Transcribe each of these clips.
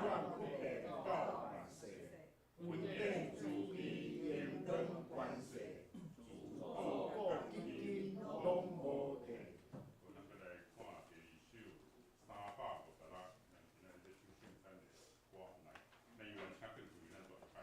万不得到万岁，文典主义严登关税，自古至今拢无停。我咱要来看第二首356，今仔日这首圣诞的歌来，那有人请更注意咱状态。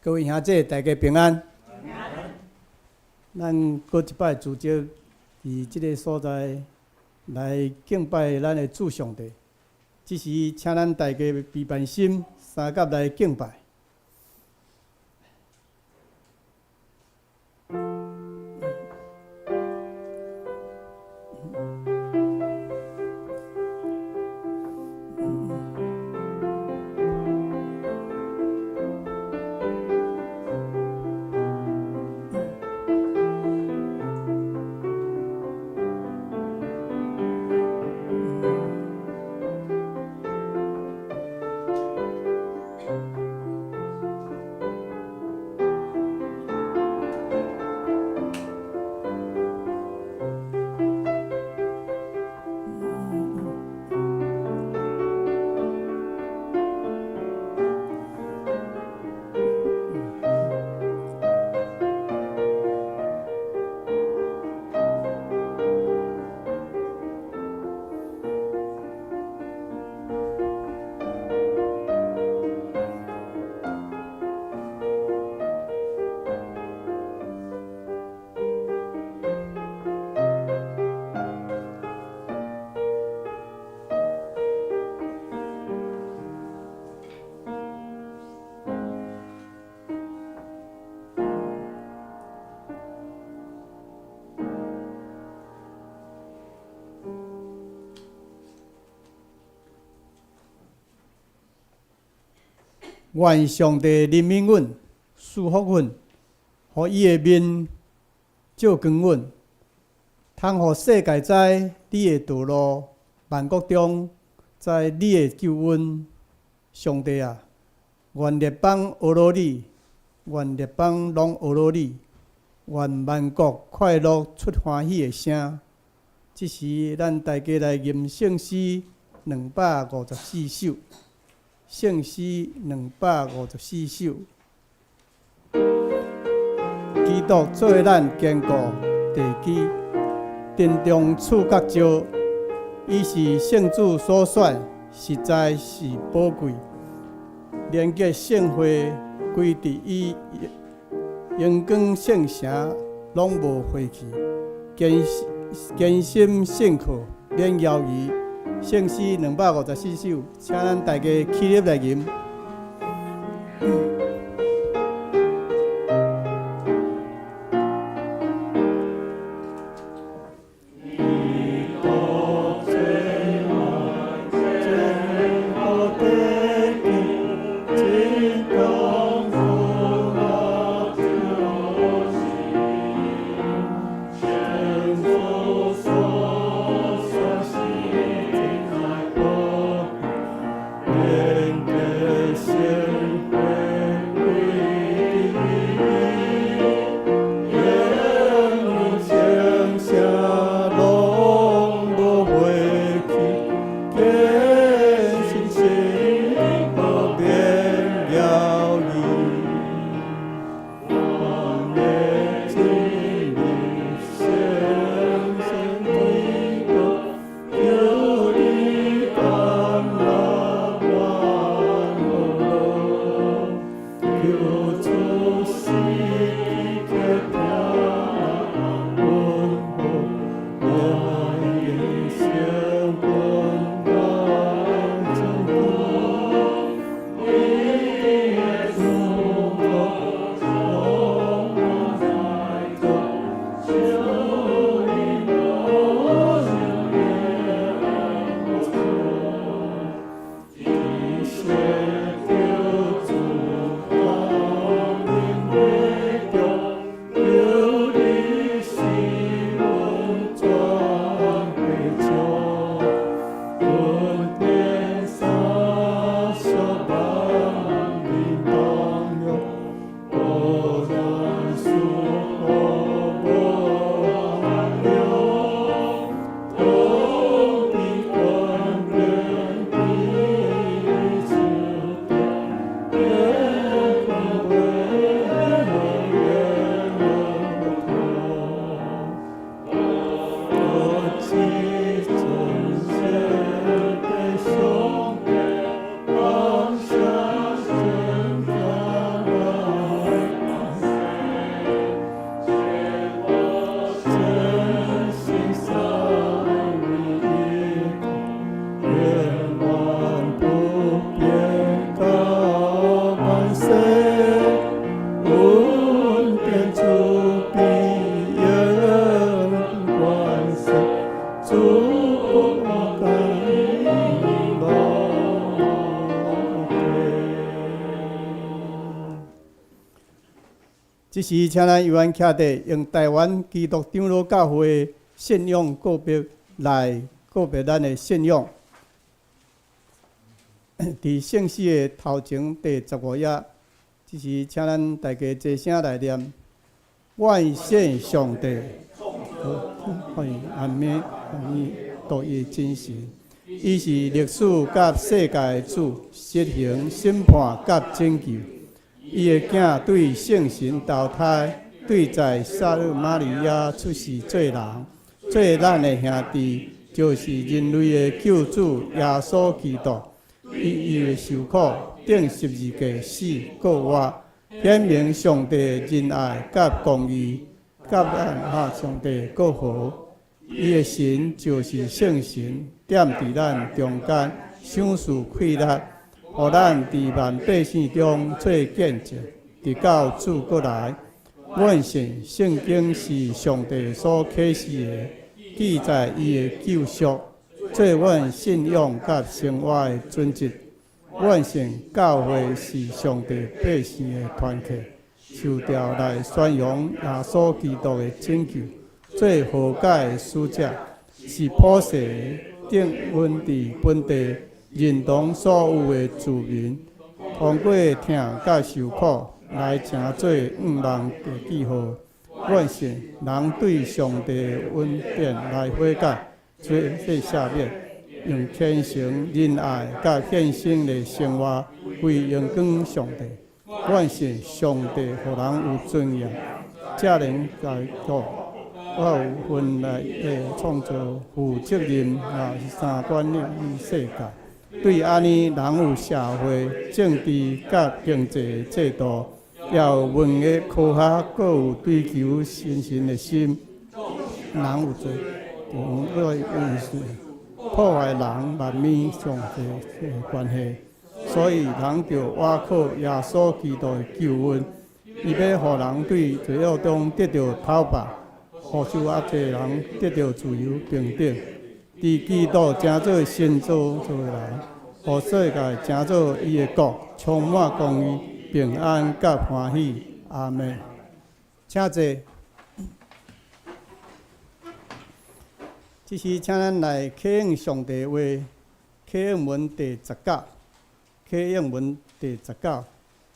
各位兄姐，大家平安。咱搁一摆聚焦伫即个所在来敬拜咱的主上帝。只是请咱大家备办心，三甲来敬拜。愿上帝怜悯阮，赐福阮，互伊的面照光阮，通互世界知你的道路，万国中知你的救恩。上帝啊，愿列邦学罗你，愿列邦拢学罗你，愿万国快乐出欢喜的声。这时，咱大家来吟圣诗254首。圣诗254首，基督作为咱坚固地基，殿中赐角石，伊是圣主所选，实在是宝贵。连结圣会，归伫伊阳光圣城，拢无废弃。坚心信靠，免犹豫。圣诗254首，请咱大家起立来吟。这时，请咱由咱徛地用台湾基督长老教会的信仰告别来告别咱的信仰。伫圣诗的头前第15页，这时请咱大家齐声来念：万谢上帝，欢迎阿弥独一真神。伊是历史甲世界的主，实行审判甲拯救。伊的囝对圣神投胎，对在撒尔玛利亚出世做人，做咱的兄弟，就是人类的救主耶稣基督。伊的受苦，顶十字架死过活，显明上帝仁爱甲公义，甲咱上帝过好。伊的神就是圣神，踮伫咱中间，赏赐气力，互咱伫万百姓中做见证，直到主过来。阮信圣经是上帝所启示的，记载伊的救赎，做阮信仰甲生活的准则。阮信教会是上帝百姓的团契，受调来宣扬耶稣基督的拯救。做和解的使者，是普世顶阮伫本地认同所有的子民，通过听甲受苦来成做万的记号。阮信人对上帝的恩典来悔改，做赦免，用虔诚、仁爱甲献身的生活为荣光上帝。阮信上帝互人有尊严，才能来做。我有份来创造负责任也是三观念与世界，对安尼人有社会、政治甲经济制度，要有文艺科学，阁有追求新鲜的心。人有做我意思，破坏人万面上帝的关系，所以人就倚靠耶稣基督的救恩，伊要互人对罪恶中得到讨白。互受压制人得到自由平等，伫基督成做新造做人，互世界成做伊的国，充满公义、平安甲欢喜。阿门。请坐。这是请咱来启应上帝话，启应文第19，启应文第19，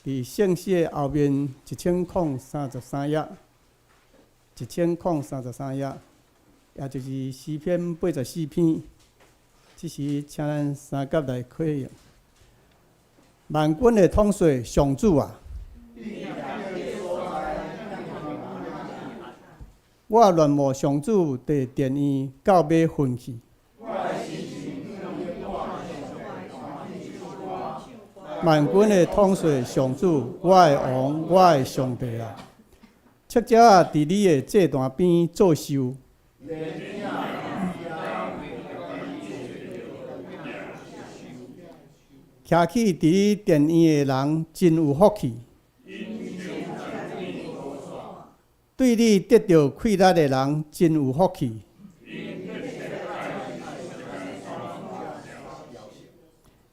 伫圣诗的后面1033页。1033页，也就是诗篇84篇。这是请咱三甲来启应。万军的统帅上主啊！我乱冒上主的殿院，到尾昏去。万军的统帅上主，我的王，我的上帝啊！赤者啊，伫你的祭坛边作寿。徛起伫你殿院的人真有福气。对你得到气力的人真有福气。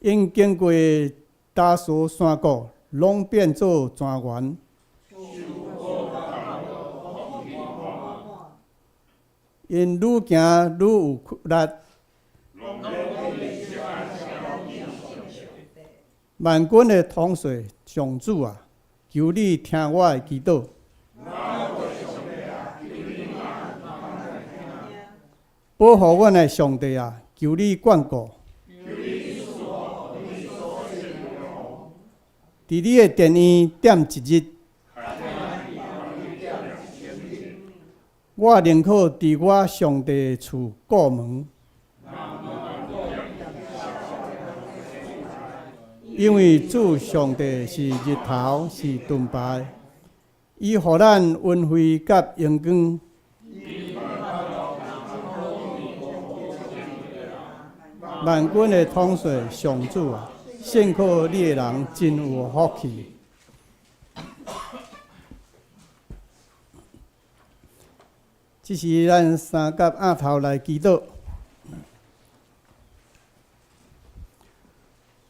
因经过大苏山谷，拢变做泉源。因愈行愈有力。万军的统帅上主啊，求你听我的祈祷。保护阮的上帝啊，求你眷顾。伫你的殿院点一日。我宁可伫我上帝厝过门，因为主上帝是日头，是盾牌，伊予咱恩惠甲阳光。万军的统帅上主啊，信靠你的人真有福气。这是咱三甲额头来祈祷。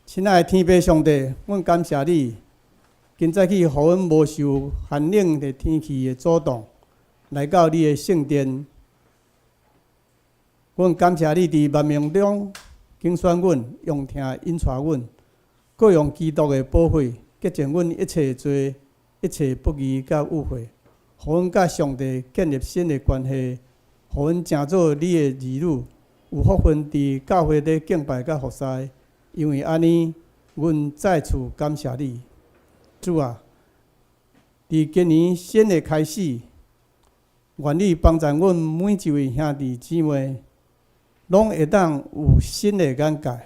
亲爱的天父上帝，阮感谢你，今早起，予阮无受寒冷的天气的阻挡，来到你的圣殿。阮感谢你伫万民中拣选阮，用听引带阮，各用基督的宝血洁净阮一切罪、一切不义甲误会，互阮甲上帝建立新的关系，互阮成做你的儿女，有福分伫教会里敬拜甲服侍。因为安尼，阮再次感谢你，主啊！伫今年新的开始，愿你帮助阮每一位兄弟姊妹，拢会当有新的眼界，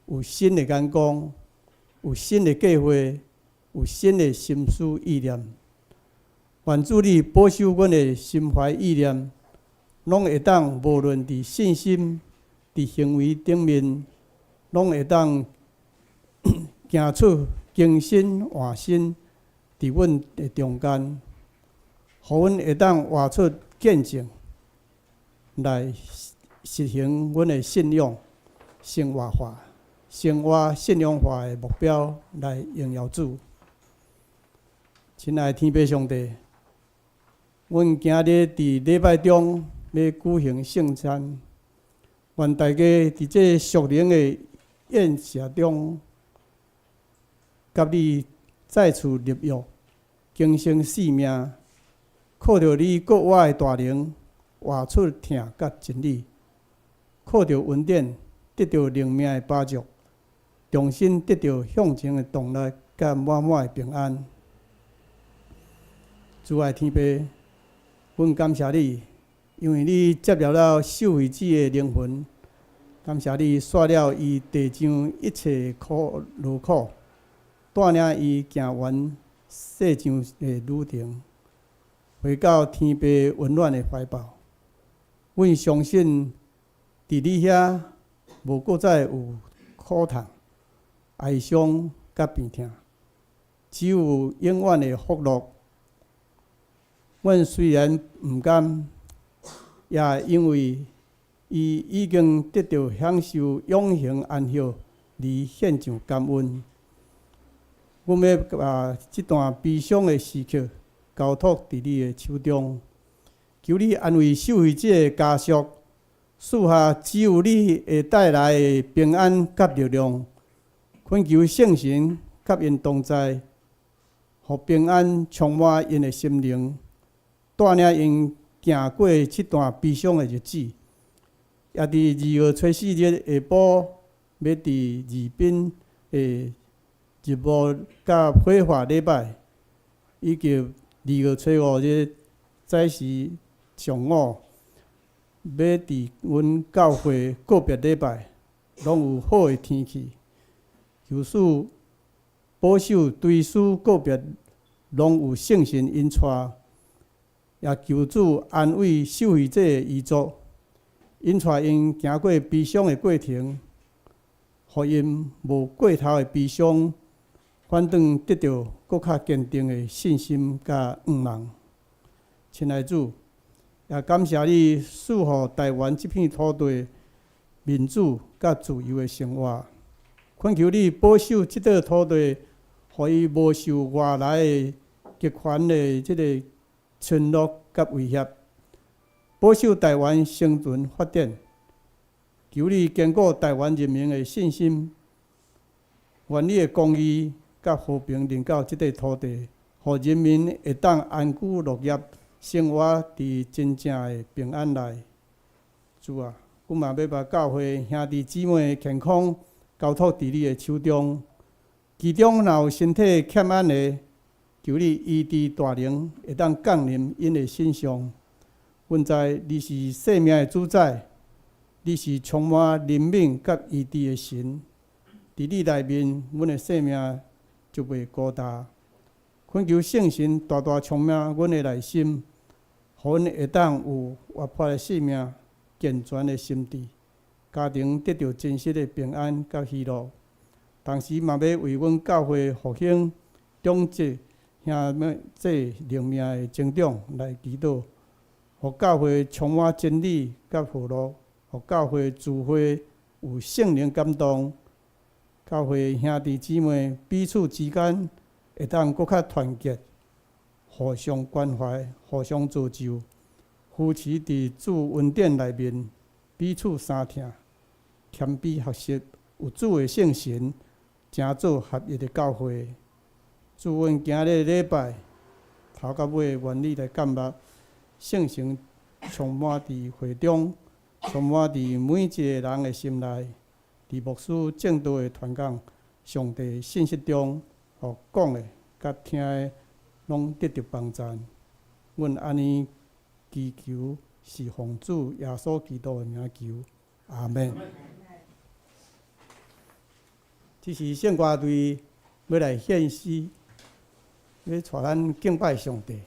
有新的眼光，有新的计划，有新的心思意念。愿主你保守阮的心怀意念，拢会当无论伫信心、伫行为顶面，拢会当行出更新换新。伫阮的中间，互阮会当活出见证，来实行阮的信仰生活化、生活信仰化的目标，来荣耀主。亲爱的天父上帝，阮今日伫礼拜中要举行圣餐，愿大家伫这属灵的宴席中，甲你再次立约，更生性命，靠着你国我的大能，活出疼甲真理，靠着恩典得到灵命的把助，重新得到向前的动力甲满满的平安。主爱天父，阮感谢你，因为你接纳了受惠者的灵魂，感谢你刷了伊地上一切劳苦。带领伊行完世上的旅程，回到天父温暖的怀抱。阮相信，伫你遐无搁再有苦痛、哀伤甲病痛，只有永远的福乐。阮虽然毋甘，也因为伊已经得到享受永恒安息，而献上感恩。阮要把这段悲伤的时刻交托伫你的手中，求你安慰受惠者的家属，赐下只有你会带来的平安甲力量。恳求圣神甲因同在，互平安充满因的心灵，带领因行过这段悲伤的日子。也伫2月初4日下晡，要伫宜宾的日暮甲火化礼拜，以及2月初5日早时上午，要伫阮教会个别礼拜，拢有好的天气。求主保守对事个别拢有圣神引带，也求主安慰受惠者的遗族，引带因行过悲伤的过程，互因无过头的悲伤。反倒得到更较坚定的信心甲愿望。亲爱的主，也感谢你赐予台湾这片土地民主甲自由的生活。恳求你保守这块土地，互伊无受外来的极权的这个侵略甲威胁，保守台湾生存发展。求你坚固台湾人民的信心，愿你的公义甲和平临到这块土地，互人民会当安居乐业，生活伫真正的平安内。主啊，阮嘛要把教会兄弟姊妹的健康交托伫你的手中，其中若有身体欠安的，求你医治大能，会当降临因的身上。阮知你是生命的主宰，你是充满怜悯甲医治的神。伫你内面，阮的生命就袂孤单。恳求圣神大大充满阮的内心，互阮会当有活泼的生命、健全的心智，家庭得到真实的平安甲喜乐。同时，嘛要为阮教会复兴、长职兄妹这灵命的成长来祈祷，互教会充满真理甲福乐，互教会智慧有圣灵感动。教会兄弟姊妹彼此之间会当搁较团结，互相关怀，互相造就。夫妻伫主恩典内面彼此相听，谦卑学习，有主的圣神，成做合一的教会。祝阮今日礼拜头到尾，愿你来感觉圣神充满伫会中，充满伫每一个人的心内。伫牧师正道的传讲，上帝信息中，互讲的甲听的拢得到帮助。阮安尼祈求，是奉主耶稣基督的名求，阿门。这是圣歌队要来献诗，要带咱敬拜上帝。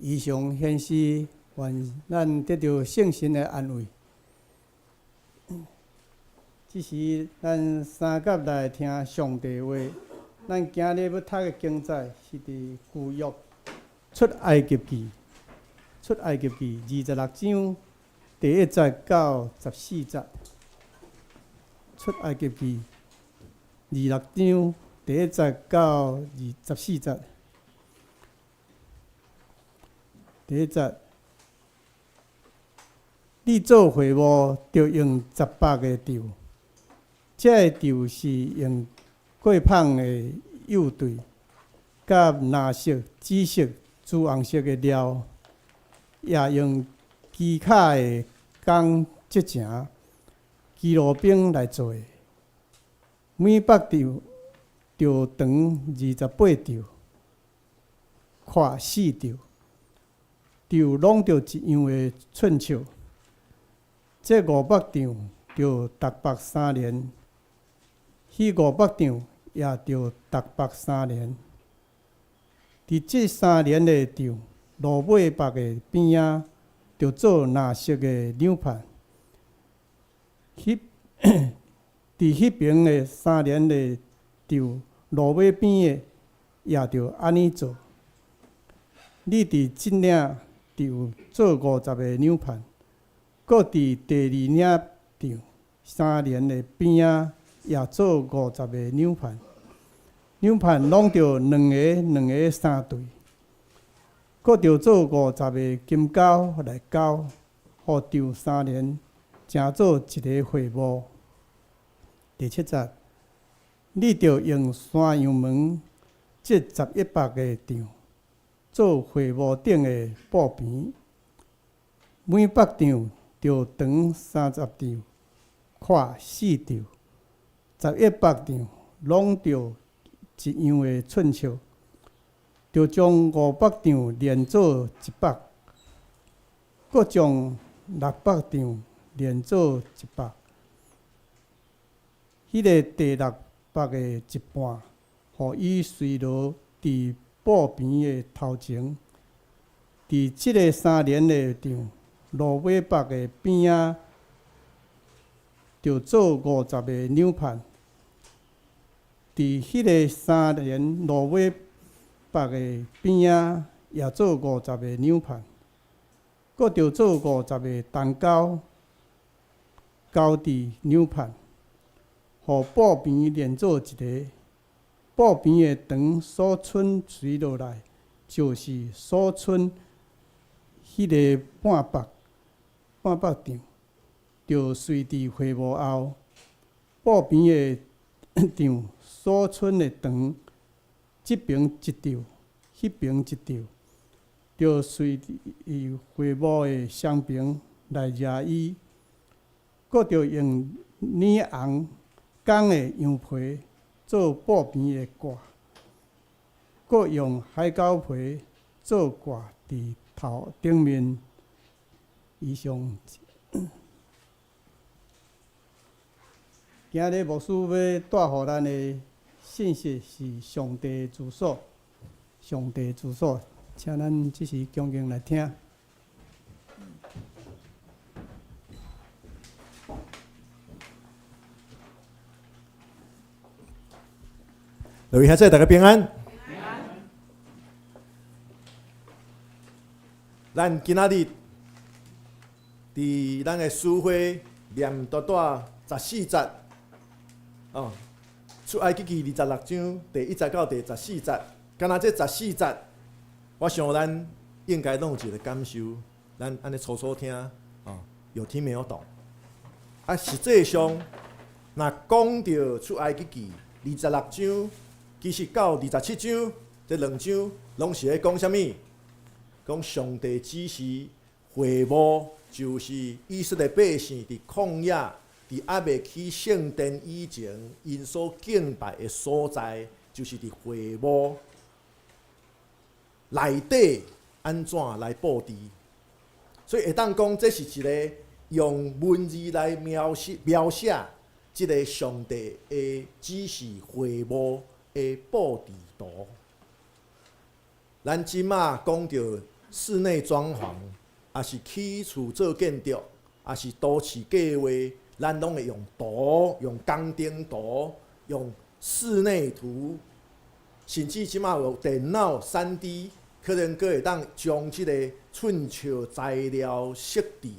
以上显示，愿咱得到圣神的安慰。这是咱三甲来听上帝话。咱今日要读的经载是伫旧约出埃及记26章第1节到14节。出埃及记26章第1节到14节。第1节，你做会幕着用18个柱，这个柱是用过芳的釉对，甲蓝色、紫色、朱红色的料，也用基卡的钢制成基路饼来做的。每百柱着长28柱，宽4柱。柱拢着一样的寸尺，这500丈着逐百3年，迄500丈也着逐百3年。伫这3年的柱路尾巴的边仔，着做蓝色的纽盘。伫迄边的3年的柱路尾边的也着安尼做。你伫这领柱做50个纽盘，搁伫第2领柱3年的边仔也做50个纽盘。纽盘拢着两个3对，搁着做50个金钩来钩，互柱3年成做一个会幕。第7节，你着用山羊门这1100个丈做会幕顶的布边，每百丈着长30丈，宽4丈，1100丈拢着一样的寸尺，着将500丈连做100，搁将600丈连做100。迄个第600个一半，互伊随落伫布边的头前，伫即个3年的丈路尾巴的边仔，着做50个纽盘。伫迄个3年路尾巴的边仔，也做50个纽盘，搁着做50个单钩，钩伫纽盘，互布边连做一个。布边的长所剩垂落来，就是所剩迄个半百丈，就随伫会幕后。布边的丈所剩的长，即边一丈，迄边一丈，就随伫会幕的双边来夹伊。搁着用染红钢的羊皮做布边的挂，搁用海狗皮做挂伫头顶面。以上，今日牧师要带互咱的信息是上帝之所，上帝之所，请咱即时恭敬来听。各位孩子，大家平安。咱今仔日伫咱的书会念短短14节，出埃及记26章第1节到第14节，敢若这14节，我想咱应该拢有一个感受，咱安尼粗粗听，有听没有懂？实际上，若讲到出埃及记26章。其实到27章，这2章拢是咧讲啥物？讲上帝指示会幕，就是以色列百姓伫旷野，伫还未去圣殿以前，因所敬拜的所在，就是伫会幕内底安怎来布置。所以会当讲，这是一个用文字来描写即个上帝的指示会幕的布置图。咱即马讲到室内装潢，也是起厝做建筑，也是都市计划，咱拢会用图、用工程图、用室内图，甚至即马有电脑 3D， 可能阁会当将即个寸尺材料设计，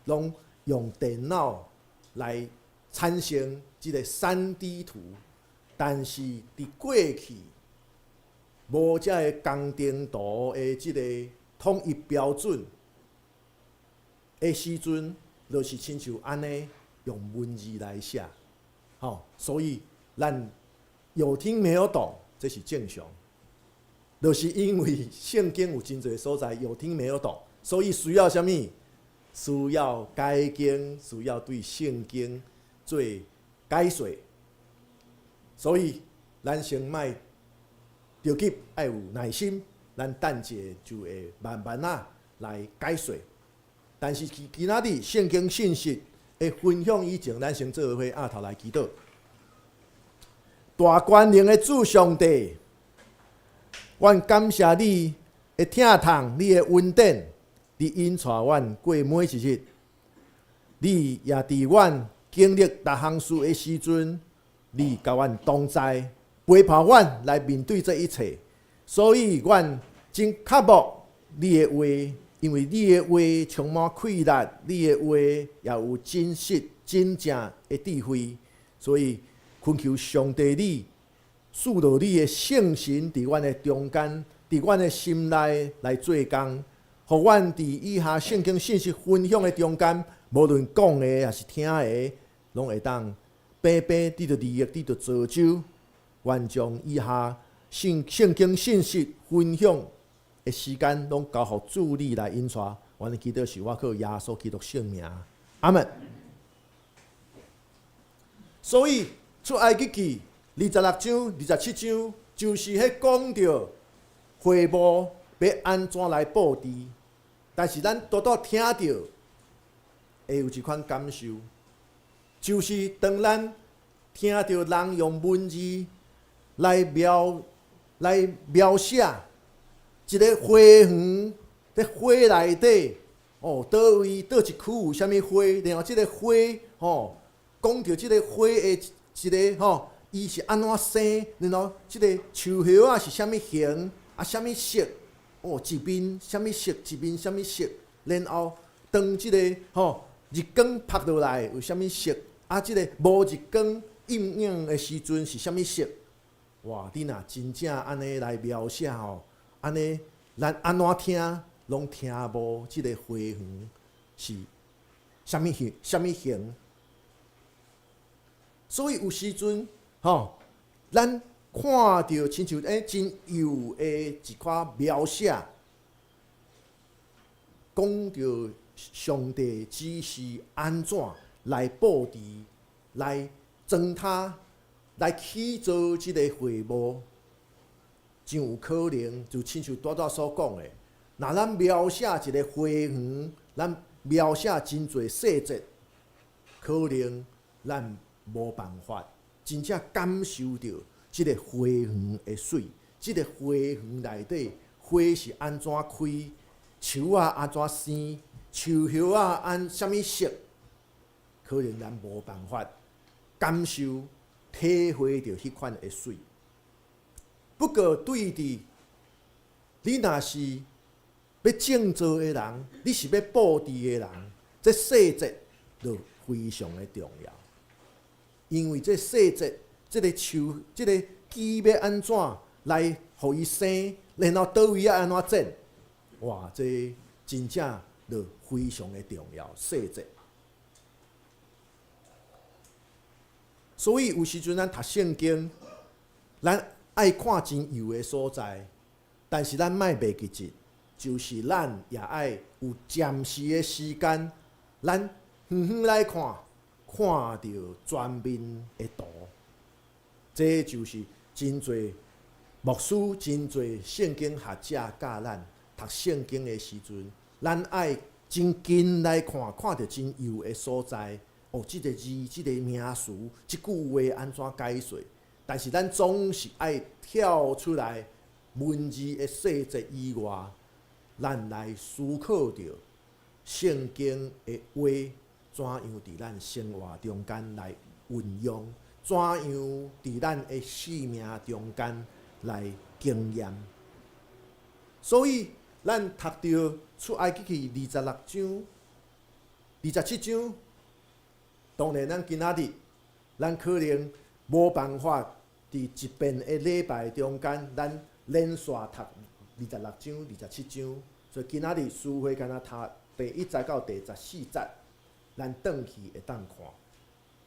拢用电脑来产生即个 3D 图。但是伫过去，无遮个工程图的即个统一标准的时阵，就是亲像安尼用文字来写，所以咱有听没有懂，这是正常。就是因为圣经有真侪所在有听没有懂，所以需要什么？需要改经，需要对圣经做解说。所以，咱先莫着急，要有耐心，咱等者就会慢慢来解说。但是今仔日圣经信息的分享以前，咱先做伙压头来祈祷。大权能的主上帝，阮感谢你的疼痛，你的恩典，你引带阮过每一日。你也伫阮经历逐项事的时阵。你甲阮同在，陪伴阮来面对这一切，所以阮真渴慕你的话，因为你的话充满气力，你的话也有真实、真正的智慧，所以恳求上帝你赐到你的圣神伫阮的中间，伫阮的心内来做工，互阮伫以下圣经信息分享的中间，无论讲的还是听的，拢会当。白白得到利益，得到造就，愿将以下圣经信息分享的时间，拢交互主你来引带。我的祈祷是我靠耶稣基督圣名，阿门。所以出埃及记26章、27章，就是迄讲到会幕要安怎来布置，但是咱多多听到，会有一款感受。就是当咱听到人用文字来描写一个花园，在花内底倒位倒一区有啥物花，然后即个花讲到即个花的一个伊是安怎生，然后即个树叶啊是啥物形啥物色一边啥物色，一边啥物色，然后当即个日光拍落来有啥物色？即个无日光映影的时阵是啥物色？哇！你若真正安尼来描写安尼咱安怎听，拢听无即个花园是啥物形？所以有时阵咱看到亲像真有的一款描写，讲到上帝指示安怎来布置、来装塔、来起造即个会幕，真有可能就亲像大大所讲的，若咱描写一个花园，咱描写真侪细节，可能咱无办法真正感受到即个花园的水，即个花园内底花是安怎开，树啊安怎生，树叶啊按啥物色。可能咱无办法感受、体会到迄款的水。不过对伫你若是要建造的人，你是要布置的人，这细节就非常的重要。因为这细节，这个树、这个枝要安怎来互伊生，然后倒位要安怎整，哇，这真正就非常的重要细节。所以有时阵咱读圣经，咱爱看真有的所在，但是咱莫袂记住，就是咱也爱有暂时的时间，咱远远来看，看到全面的图。这就是真侪牧师、真侪圣经学者教咱读圣经的时阵，咱爱真近来看，看到真有的所在。即个字、即个名词、即句话安怎解说？但是咱总是爱跳出来文字的细节以外，咱来思考着圣经的话，怎样伫咱生活中间来运用，怎样伫咱的生命中间来经验。所以，咱读到出埃及记26章、27章，当然咱今仔日，咱可能无办法伫一遍的礼拜中间，咱连续读26章、27章。所以今仔日书会敢若读第1节到第14节，咱转去会当看。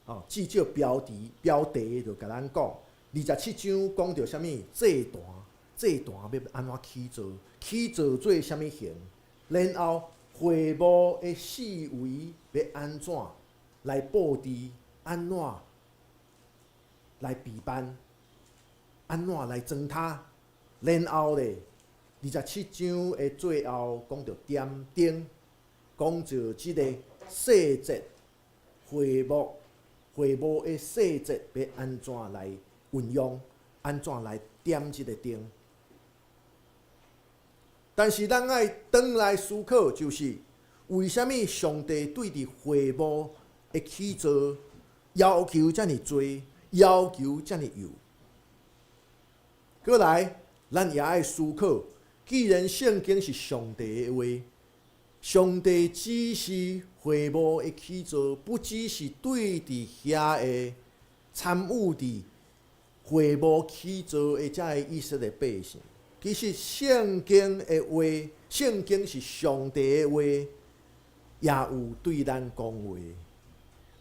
哦，至少标题就甲咱讲，27章讲到啥物祭坛要安怎起造，起造做啥物形，然后会幕的四围要安怎来布置，安怎来备办，安怎来装塔，然后咧27章的最后讲到点灯，讲到即个细节会幕的细节要安怎来运用，安怎来点即个灯。但是咱爱转来思考，就是为什么上帝对伫会幕的起造要求遮尔多，要求遮尔幼？过来，咱也爱思考，既然圣经是上帝的话，上帝指示会幕的起造，不只是对伫遐的参与伫会幕起造的遮个以色列百姓。其实圣经的话，圣经是上帝的话，也有对咱讲话。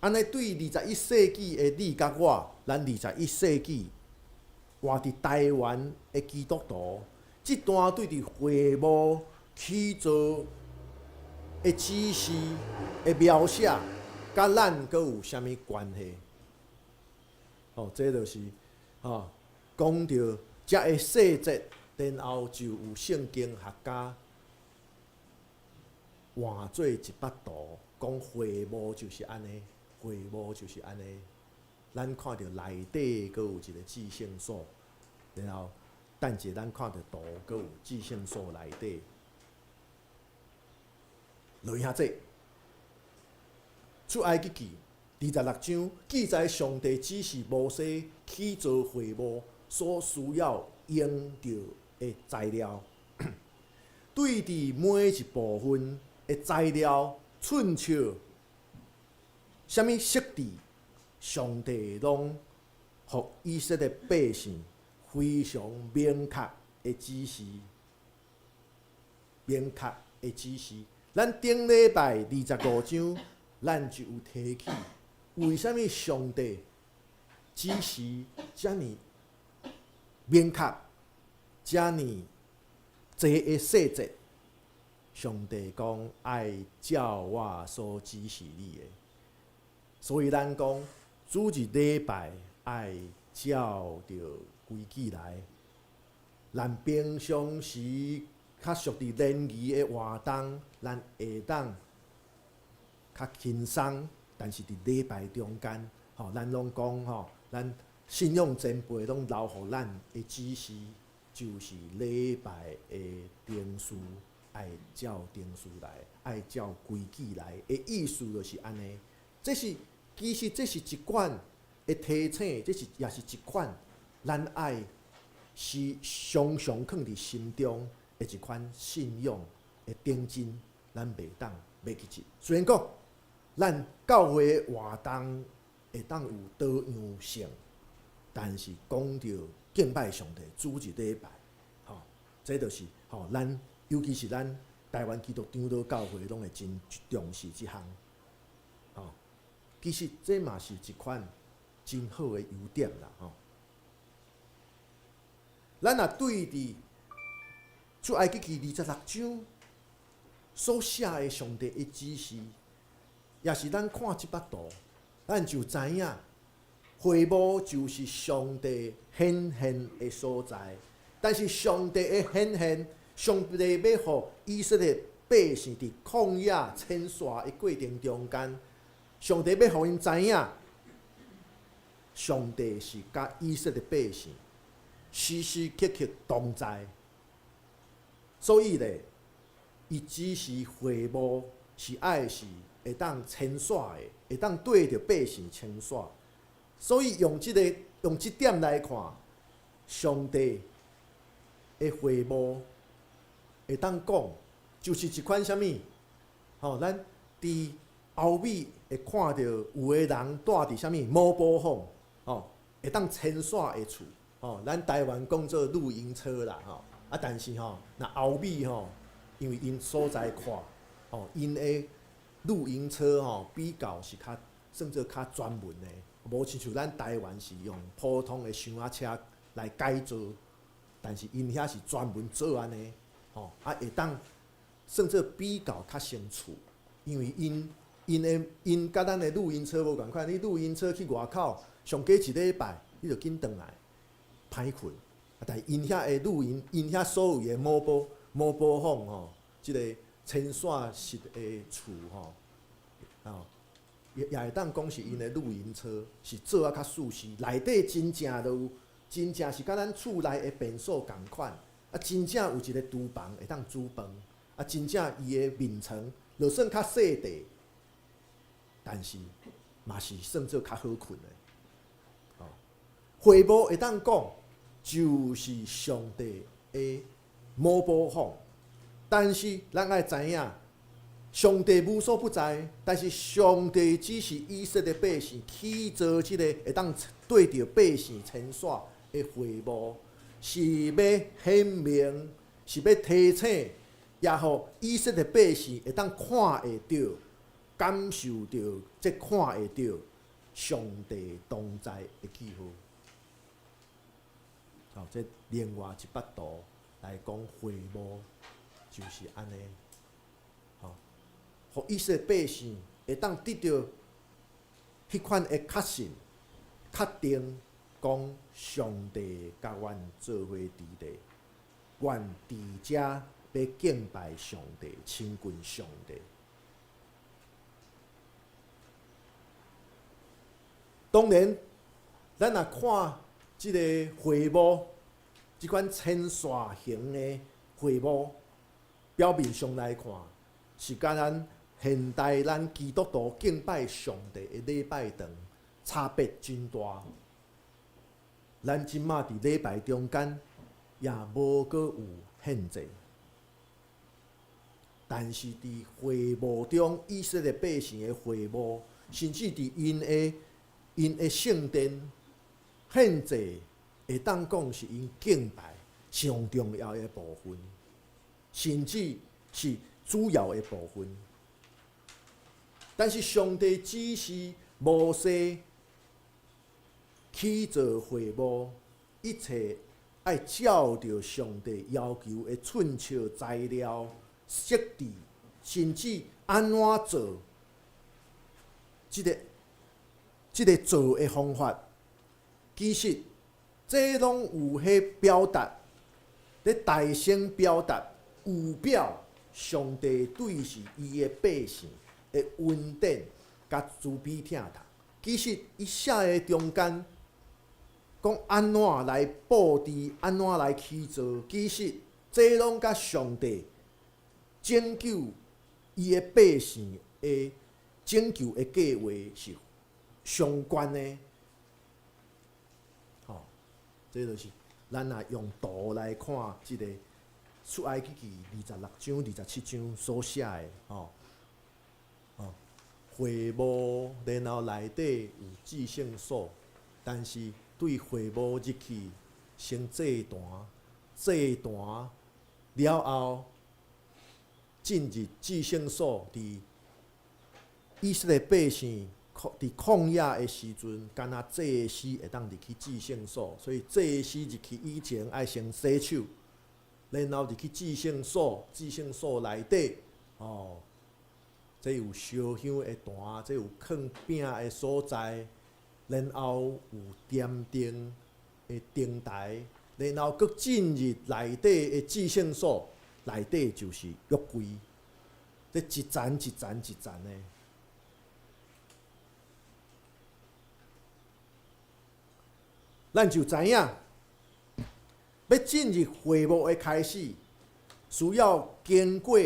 安尼对21世纪的你甲我，咱21世纪活伫台湾的基督徒，即段对伫会幕起造的指示的描写，甲咱阁有啥物关系？哦，这就是讲到遮个细节。然后就有圣经学家换做一幅图，讲会幕就是安尼，会幕就是安尼。咱看到内底佫有一个至圣所，然后等者咱看到图佫有至圣所内底。落兄仔，出埃及记26章记载上帝指示摩西起造会幕所需要用到的材料，对伫每一部分的材料、寸尺、啥物设置，上帝拢互以色列百姓非常明确的指示。明确的指示，咱顶礼拜25章，咱就有提起，为什么上帝指示遮尔明确？遮尔济的细节，上帝讲爱照我所指示你的，所以咱讲主日礼拜爱照着规矩来。咱平常时较属伫联谊的活动，咱会当较轻松，但是伫礼拜中间，咱拢讲咱信仰前辈拢留互咱的指示。就是礼拜的定数，爱照定数来，爱照规矩来。的意思就是安尼。其实这是一款的提醒，这是也是一款咱爱是常常放伫心中的一款信仰的定真，咱袂当袂记记。虽然讲咱教会的活动会当有多样性，但是讲到敬拜上帝，主日礼拜，这就是咱，尤其是咱台湾基督长老教会，拢会真重视即项。其实这嘛是一款真好的优点啦。咱若对伫出埃及记26章所写的上帝的指示，也是咱看即幅图，咱就知影。会幕就是上帝显现的所在，但是上帝的显现，上帝要互以色列百姓伫旷野迁徙的过程中间，上帝要互因知影，上帝是甲以色列百姓时时刻刻同在。所以咧，伊只是会幕是爱是会当牵线的，会当对着百姓牵线。所以用即点来看，上帝的会幕会当讲，就是一款啥物？咱伫后面会看到有个人住伫啥物某宝坊，会当牵线的厝，咱台湾讲做露营车啦，但是若后面因为因所在看，因的露营车比较是算做较专门的。无亲像咱台湾是用普通的箱仔车来改造，但是因遐是专门做安尼，会当算做比较较清楚，因为因甲咱的露营车无共款，你露营车去外口上加一礼拜，你就紧转来，歹困。但是因遐的露营，因遐所有的某宝坊即个牵线式的厝也会当讲是因的露营车是做较舒适，内底真正都有，真正是甲咱厝内的便所共款，真正有一个厨房会当煮饭，真正伊的面床就算较细地，但是嘛是算做较好困的。会幕会当讲，就是上帝的某宝坊，但是咱爱知影。上帝无所不在，但是上帝只是以色列百姓去做即个会当对着百姓牵线的会幕，是要显明，是要提醒，也互以色列百姓会当看会到、感受到，即看会到上帝同在的记号。这另外一幅图来讲会幕，就是安尼。互以色列百姓会当得到迄款的确信、确定，讲上帝甲阮做伙伫地，阮伫遮要敬拜上帝、亲近上帝。当然，咱若看即个会幕，即款牵线型的会幕，表面上来看是甲咱现代咱基督徒敬拜上帝的礼拜堂差别真大。咱即马伫礼拜中间也无阁有限制，但是伫会幕中，以色列百姓的会幕，甚至伫因的圣殿限制，会当讲是因敬拜上重要的部分，甚至是主要的部分。但是上帝指示摩西去做会幕，一切爱照着上帝要求的寸尺材料设置，甚至安怎做，即个做的方法，其实这拢有迄表达，咧大声表达有表上帝对视伊的百姓的恩典甲慈悲疼痛。其实伊写的中间讲安怎来布置，安怎来去做，其实这拢甲上帝拯救伊的百姓的拯救的计划是相关的。这就是咱若用图来看即个出埃及记26章、27章所写的会幕，然后内底有至圣所，但是对会幕入去先祭坛，祭坛了后进入至圣所。伫以色列百姓伫旷野的时阵，敢若祭司会当入去至圣所，所以祭司入去以前爱先洗手，然后入去至圣所，至圣所内底这有烧香的坛，这有放饼的所在，然后有点灯的灯台，然后佫进入内底的至圣所，内底就是约柜，这一层一层一层的。咱就知影，要进入会幕的开始，需要经过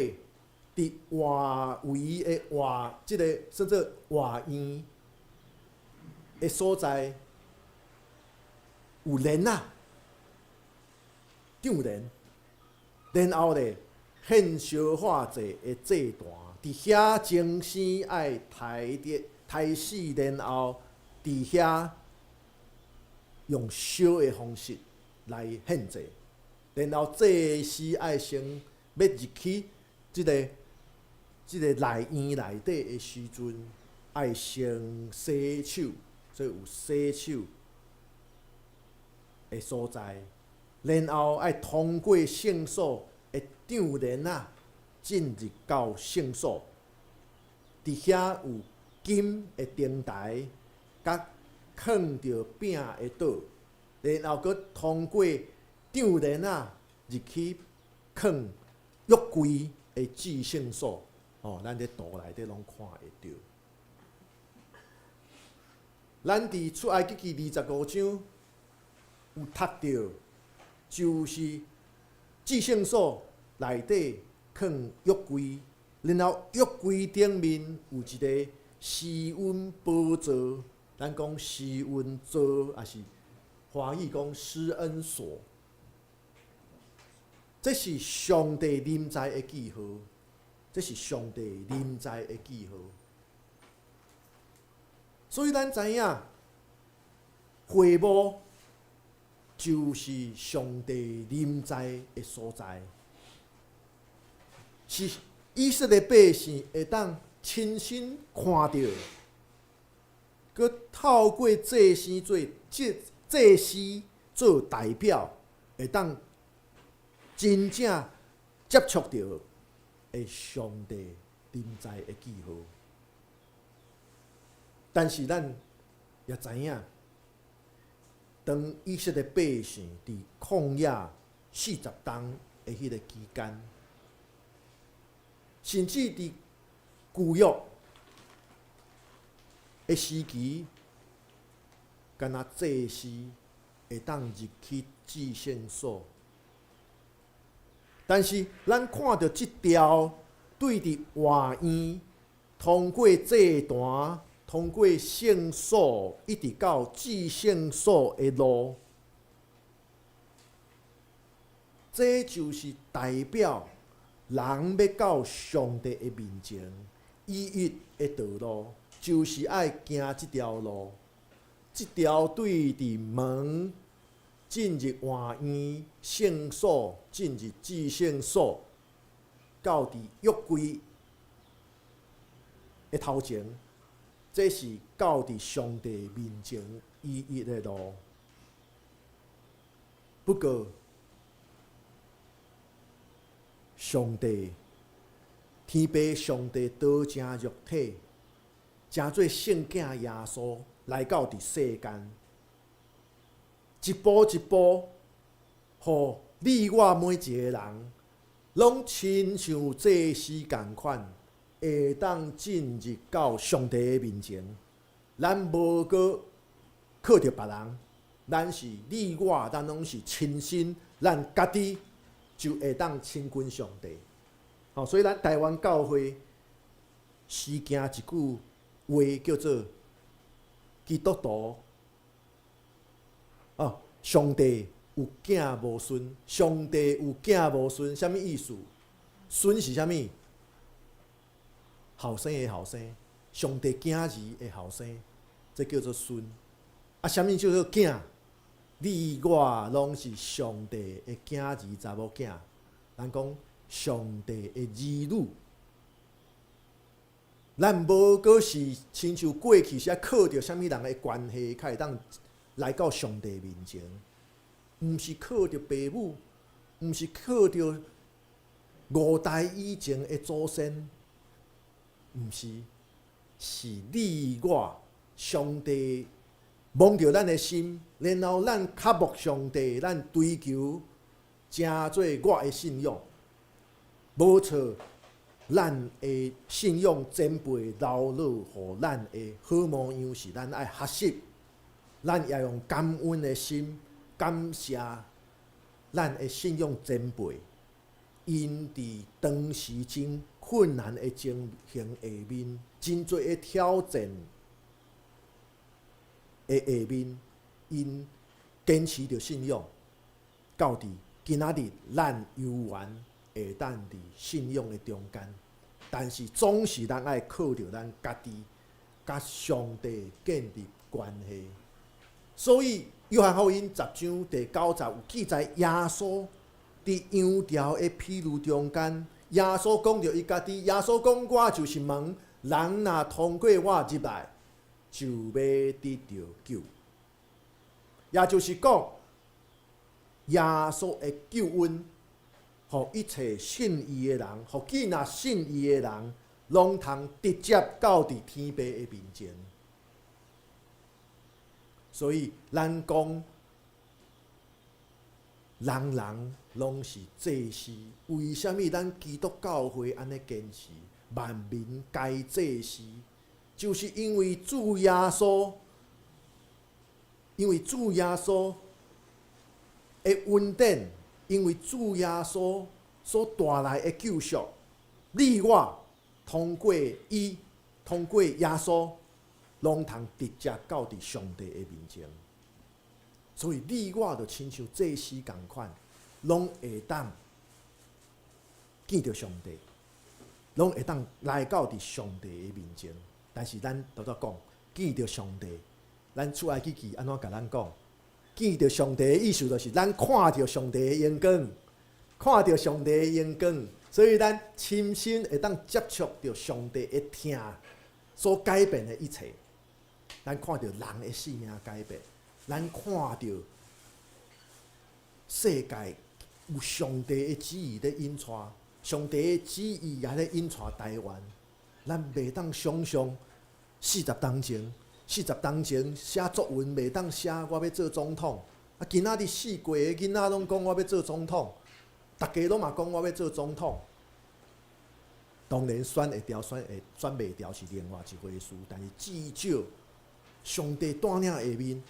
伫外围的即个算做外院的所在有莲啊，长莲，然后咧献烧化祭的祭坛，伫遐精神爱抬死，然后伫遐用烧的方式来献祭，然后祭司爱先要入去即个内院内底的时阵，爱先洗手，所以有洗手的所在，然后爱通过圣所的帐帘啊，进入到圣所，伫遐有金的灯台，甲放着饼的桌，然后佮通过帐帘啊入去放约柜的至圣所。哦，咱伫图内底拢看会到。咱伫出埃及记25章有读到，就是至圣所内底放约柜，然后约柜顶面有一个施恩宝座，咱讲施恩座，也是华语讲施恩所。这是上帝临在的记号。这是上帝临在的记号，所以咱知影，会幕就是上帝临在的所在，是以色列百姓会当亲身看到，佮透过祭司做代表，会当真正接触到的上帝临在的记号。但是咱也知影，当以色列百姓伫旷野40冬的迄个期间，甚至伫旧约的时期，敢若祭司会当入去至圣所。但是，咱看到即条对伫外院，通过祭坛，通过圣所，一直到至圣所的路，这就是代表人要到上帝的面前，唯一的道路，就是爱行即条路，即条对伫门。进入外院圣所，进入至圣所，到伫约柜的头前，这是到伫上帝面前唯一的路。不过，上帝天父上帝道成肉体，成做圣囝耶稣来到伫世间。一步一步，互你我每一个人，拢亲像祭司共款，会当进入到上帝的面前。咱无搁靠着别人，咱是你我，咱拢是亲身，咱家己就会当亲近上帝。哦，所以咱台湾教会是行一句话叫做基督徒。哦，上帝有囝无孙，上帝有囝无孙，什么意思？孙是啥物？后生的后生，上帝囝儿的后生，这叫做孙。啊，什么叫做囝？你我拢是上帝的囝儿查某囝，咱讲上帝的儿女。咱无过是亲像过去是靠着什么人的关系，才会当来到上帝面前，毋是靠着父母，毋是靠着5代以前的祖先，毋是，是你我上帝望着咱的心，然后咱渴慕上帝，咱追求成做我的信仰，无错，咱的信仰前辈留落，互咱的好模样是咱爱学习。咱也用感恩的心感谢咱的信仰前辈，因伫长时间困难的情形下面，真侪的挑战的下面，因坚持着信仰，到伫今仔日，咱犹原会当伫信仰的中间，但是总是咱爱靠着咱家己，甲上帝建立关系。所以约翰福音10章第9节有记载，耶稣伫羊条的披露中间，耶稣讲着伊家己，耶稣讲：我就是门，人若通过我入来，就要得到救。也就是讲，耶稣的救恩，互一切信伊的人，互既若信伊的人，拢通直接到伫天父的面前。所以咱讲，人人拢是祭司。为什么咱基督教会安尼坚持万民皆祭司？就是因为主耶稣，的恩典，因为主耶稣所带来的救赎，你我通过伊，通过耶稣，拢通直接到伫上帝的面前。所以你我就亲像祭司同款，拢会当见到上帝，拢会当来到伫上帝的面前。但是咱拄则讲，见到上帝，咱出埃及记安怎甲咱讲？见到上帝的意思就是咱看到上帝的眼光，看到上帝的眼光，所以咱深深会当接触到上帝的听所改变的一切。咱看到人的性命改变，咱看到世界有上帝的旨意在引带，上帝的旨意也在引带台湾。咱袂当想象40当前写作文袂当写我要做总统，啊，今仔日4过的囡仔拢讲我要做总统，大家拢嘛讲我要做总统。当然选会调，选袂调是另外一回事，但是至少上帝带领下面，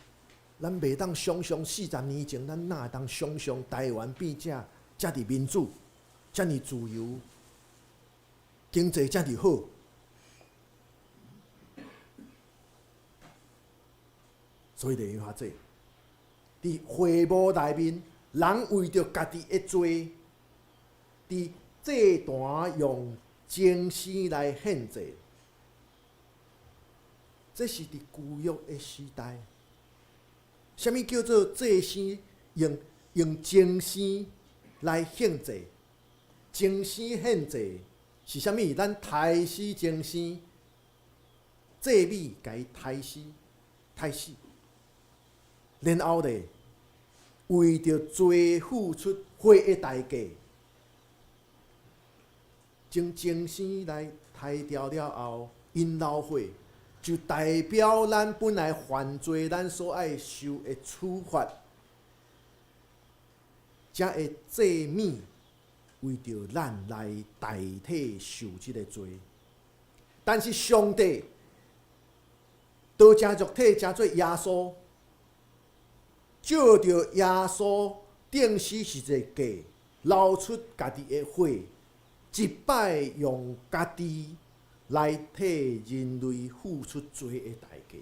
咱袂当想象40年前咱哪会当想象台湾变遮尔民主，遮尔自由，经济遮尔好。所以就因遐济，伫会幕内面，人为着家己的罪，伫祭坛用精神来献祭。这是伫旧约的时代。什么叫做祭司用精神来献祭？精神献祭是啥物？咱杀死精神，祭米甲伊杀死。然后咧，为着罪付出血的代价，将精神来杀掉了后，因老血就代表咱本来犯罪咱所爱受的处罚，才会祭米为着咱来代替受即个罪。但是上帝都成肉体，成做耶稣。照着耶稣定死是一个价，流出家己的血，一摆用家己来替人类付出罪的代价。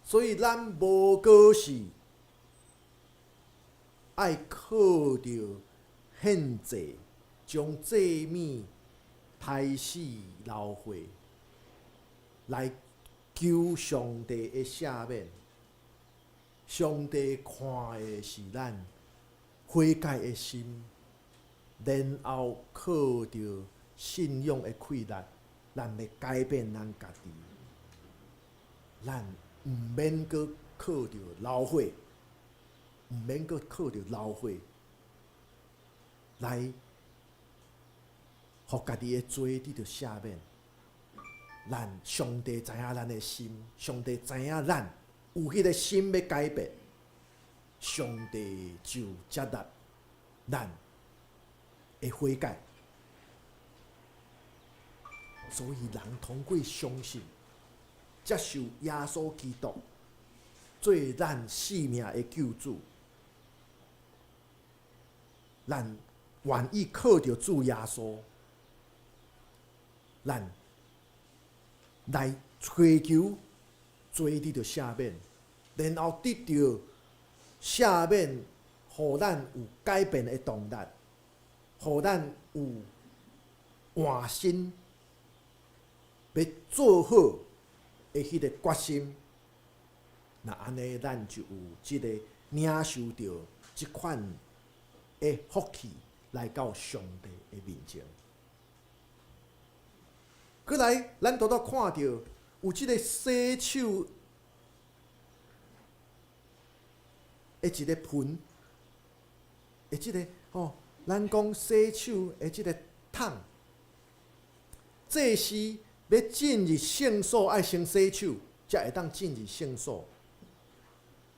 所以咱无过是爱靠着献祭，将祭米杀死流血，来求上帝的赦免。上帝看的是咱悔改的心，然后靠着信仰的气力，咱要改变咱家己。咱毋免阁靠着流血，毋免阁靠着流血来，互家己的罪得到赦免。咱上帝知影咱的心，上帝知影咱有迄个心要改变，上帝就接纳咱的悔改。所以人通过相信，接受耶稣基督做咱性命的救主，咱愿意靠着主耶稣，咱来追求做得到赦免，然后得到赦免，互咱有改变的动力，互咱有换心，要做好的迄个决心。那安尼，咱就有即个领受到即款的福气，来到上帝的面前。过来，咱拄看到有即个洗手的一个盆，的即个咱讲洗手的即个桶，祭司要进入圣所，爱先洗手，才会当进入圣所。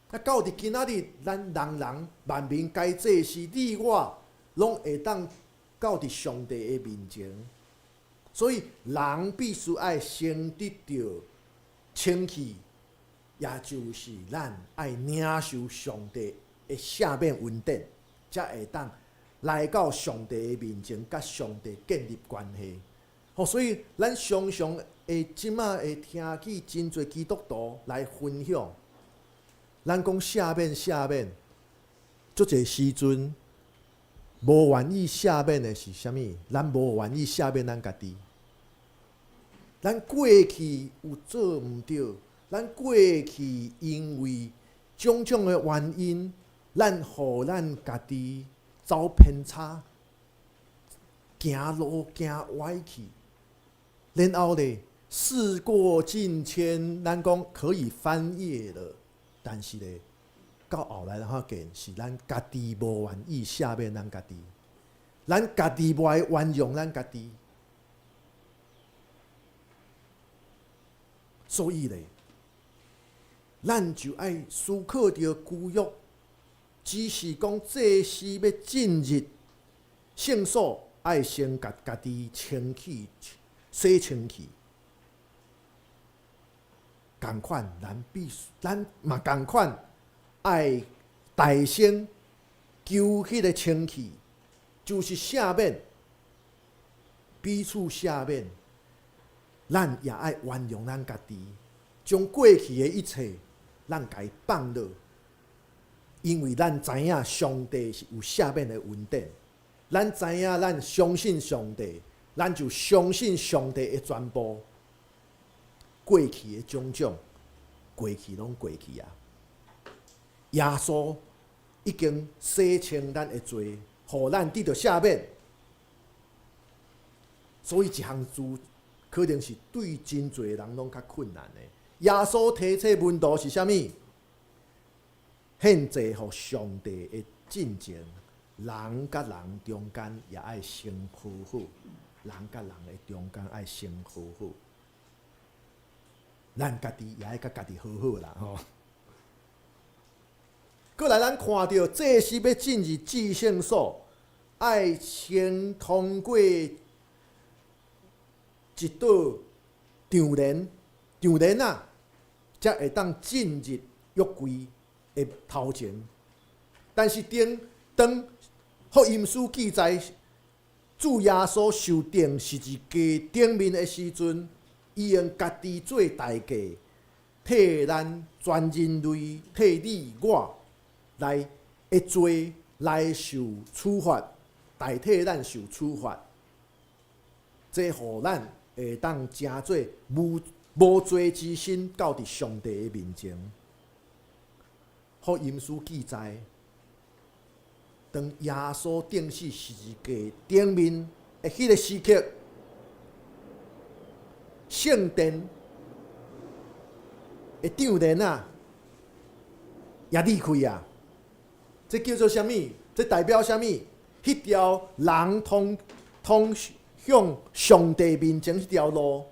啊，到伫今仔日，咱人万民皆祭司，你我拢会当到伫上帝的面前。所以，人必须爱先得到清气，也就是咱爱领受上帝的赦免恩典，才会当来到上帝的面前，甲上帝建立关系。所以咱常常会即马会听见真侪基督徒来分享，咱讲赦免，足侪时阵无愿意赦免的是啥物？咱无愿意赦免咱家己。咱过去有做毋对，咱过去因为种种的原因，咱互咱家己走偏差，行路行歪去，然后咧事过境迁，咱讲可以翻页了，但是咧到后来发现是咱家己无愿意赦免咱家己，咱家己无爱原谅咱家己。所以咧，咱就爱思考着旧约，只是讲祭司要进入圣所，爱先甲家己清气、洗清气。共款，咱嘛共款，爱大声求迄个清气，就是赦免，彼此赦免。咱也爱原谅咱家己，将过去的一切，咱甲伊放落，因为咱知影上帝是有赦免的恩典，咱知影咱相信上帝，咱就相信上帝的全部。过去的种种，过去拢过去啊。耶稣已经洗清咱的罪，互咱得到赦免，所以一项事。可能是对真侪人拢较困难的。耶稣提出问题是啥物？献祭互上帝的进前，人甲人中间也爱先好好，人甲人的中间爱先好好，咱家己也爱甲家己好好啦吼。过来，咱看到祭司要进入至圣所，爱先通过一道长帘啊，才会当进入约柜的头前。但是当福音书记载主耶稣受钉十字架顶面的时阵，伊用家己做代价，替咱全人类，替你我来的罪来受处罚，代替咱受处罚，这互咱会当成做无罪之身，到伫上帝的面前。福音书记载，当耶稣钉死十字架顶面的迄个时刻，圣殿的帐帘啊，也离开啊。这叫做啥物？这代表啥物？迄条人通向上帝面前迄条路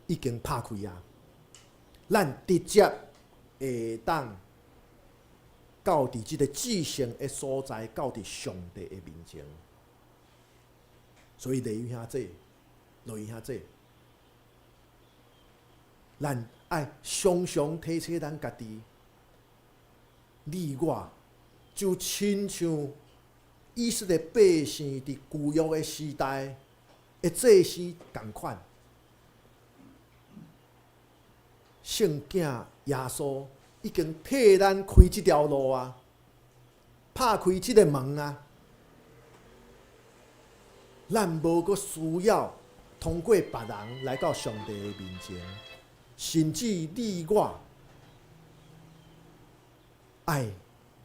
已经拍开啊！咱直接会当到伫即个至圣的所在，到伫上帝的面前。所以雷兄姐，咱爱常常提醒咱家己，你我就亲像以色列百姓伫旧约的时代，的祭司同款，圣囝耶稣已经替咱开这条路啊，拍开这个门啊，咱无阁需要通过别人来到上帝的面前，甚至你我爱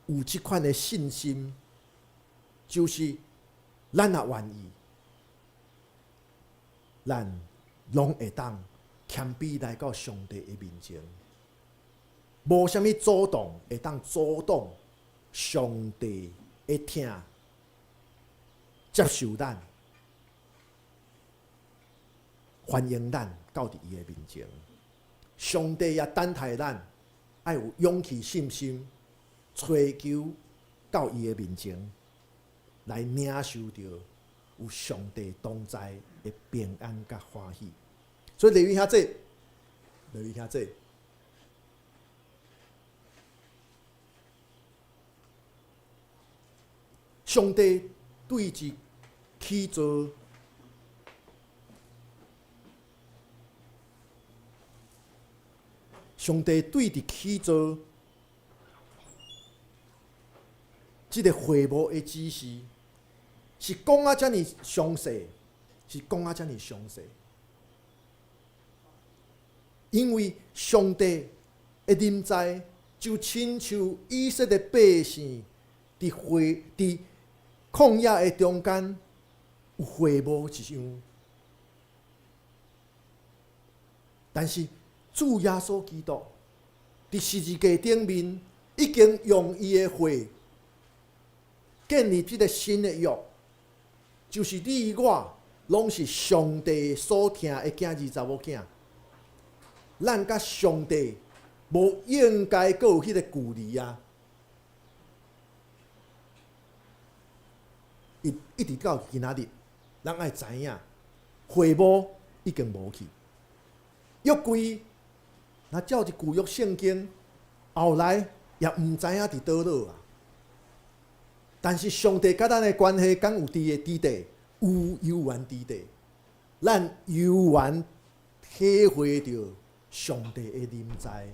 有这款的信心，就是咱也愿意，咱拢会当谦卑来到上帝的面前，无啥物阻挡会当阻挡上帝的听接受咱，欢迎咱到伫伊的面前。上帝也等待咱爱有勇气、信心，追求到伊的面前，来领受到有上帝同在的平安甲欢喜。所以利未兄弟，上帝对一起造上帝对伫起造即个会幕的指示，是讲啊遮尔详细，因为上帝的临在，就亲像以色列百姓伫旷野的中间有会幕一样，但是主耶稣基督伫十字架顶面，已经用伊的血建立这个新的约，就是你我拢是上帝所疼的囝儿查某囝，咱甲上帝无应该阁有迄个距离啊！一直到今仔日，咱爱知影，会幕已经无去，约柜若照一旧约圣经，后来也毋知影伫倒落啊。但是上帝甲咱的关系，敢有伫个底底？有悠远之地，咱悠远体会到上帝的临在，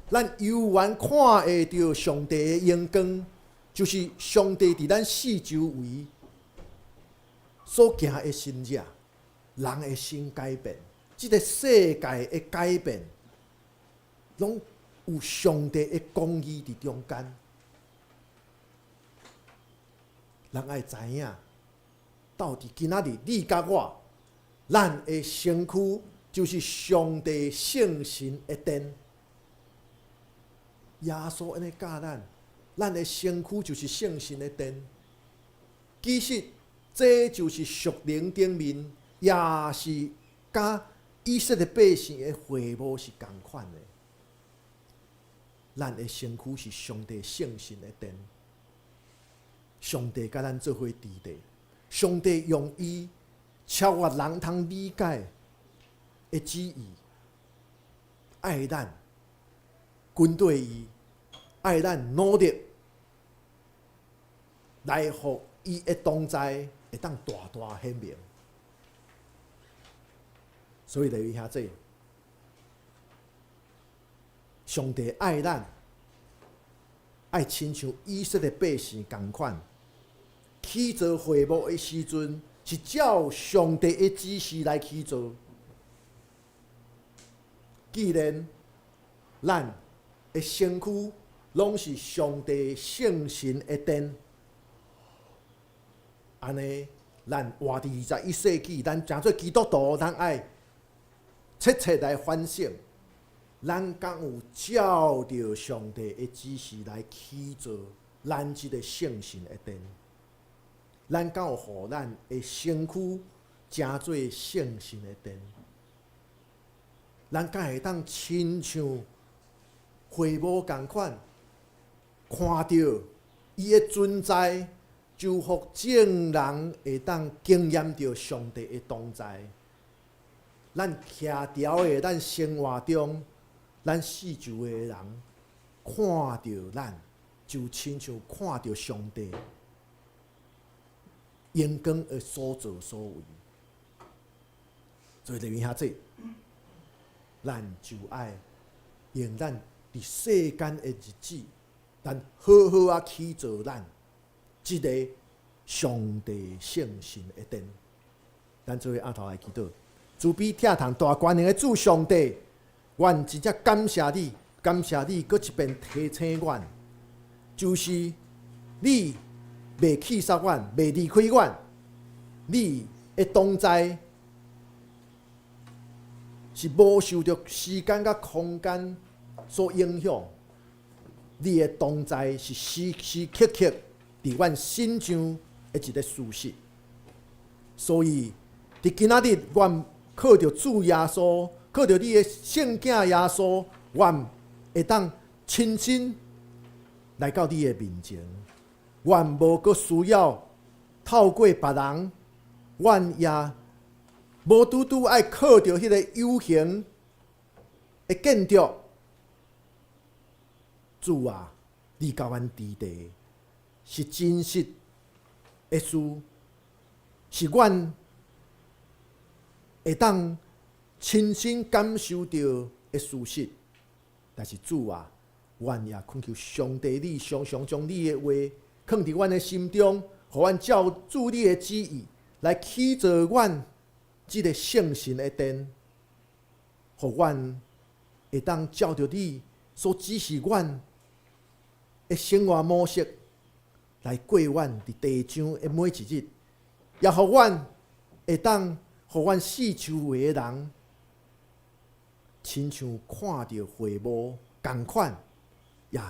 咱悠远看会到上帝的荣光，就是上帝伫咱四周围所行的新者，人的心改变，这个世界的改变，拢有上帝的公义伫中间。人爱知影，到底今仔日你甲我，咱的身躯就是上帝圣神的殿。耶稣安尼教咱，咱的身躯就是圣神的殿。其实这就是属灵顶面，也是甲以色列百姓的会幕是同款的。咱的身躯是上帝圣神的殿。上帝甲咱做伙伫地，上帝用伊超越人通理解的旨意，爱咱，跟对伊，爱咱努力，来互伊的同在会当大大显明。所以利未兄弟，上帝爱咱，爱亲像以色列百姓同款。起造会幕的时阵，是照上帝的指示来起造。既然咱的身躯拢是上帝圣神的殿，安尼咱活伫21世纪，咱诚做基督徒，咱爱切切来反省，咱敢有照着上帝的指示来起造咱即个圣神的殿？咱敢有互咱的身躯诚做圣神的殿？咱敢会当亲像会幕同款，看到伊的存在，就互众人会当经验到上帝的同在。咱徛条的咱生活中，咱四周的人看到咱，就亲像看到上帝荣光的所作所为。做利民遐济，咱就爱用咱伫世间的日子，咱好好啊去做咱即个上帝圣神的殿。咱做伙额头来祈祷，慈悲疼痛大权能的主上帝，阮真正感谢你，感谢你，搁一遍提醒阮，就是你袂弃杀阮，袂离开阮，你的同在是无受着时间甲空间所影响，你的同在是时时刻刻伫阮心上的一个事实。所以，伫今仔日，阮靠着主耶稣，靠着你的圣囝耶稣，阮会当亲身来到你的面前。阮无阁需要透过别人，阮也无拄拄爱靠着迄个有形的建筑。主啊，你甲阮支持是真实的事，是阮会当亲身感受到的事实。但是主啊，阮也恳求上帝，你常常将你的话放伫阮的心中，互阮照主你的旨意来起造阮即个圣神的殿，互阮会当照着你所指示阮的生活模式来过阮伫地上的每一日，也互阮会当互阮四周围的人，亲像看到会幕同款，也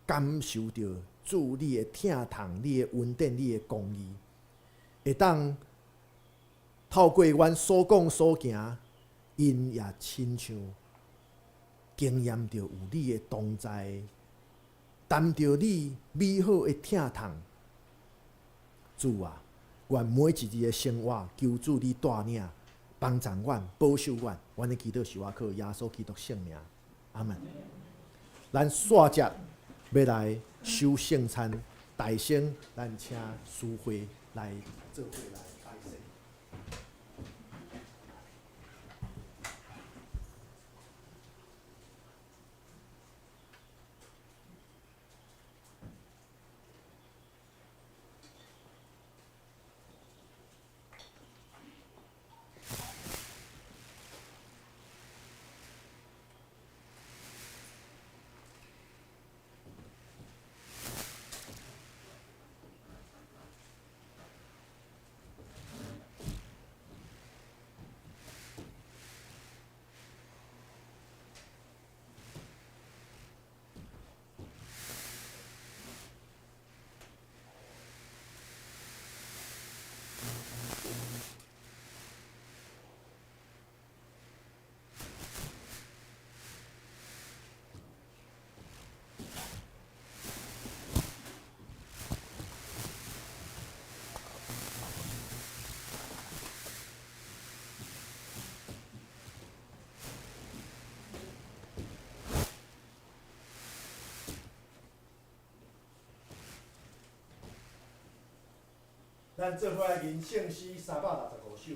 感受到主你的疼痛、你的恩典、你的公义，会当透过阮所讲所行，因也亲像经验到有你的同在，谈到你美好的疼痛。主啊，愿每一日的生活，求主你带领、帮助阮、保守阮。阮的祈祷是我靠耶稣基督圣名，阿门。咱煞接要来守圣餐，大声，咱请师会来做伙来拜圣。咱做伙来吟圣诗365首。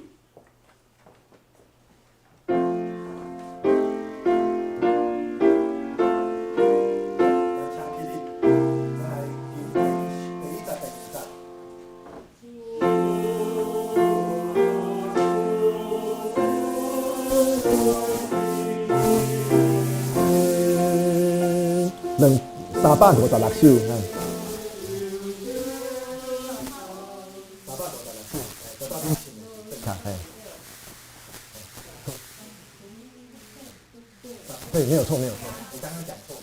356首。对，没有错，没有错。我刚刚讲错。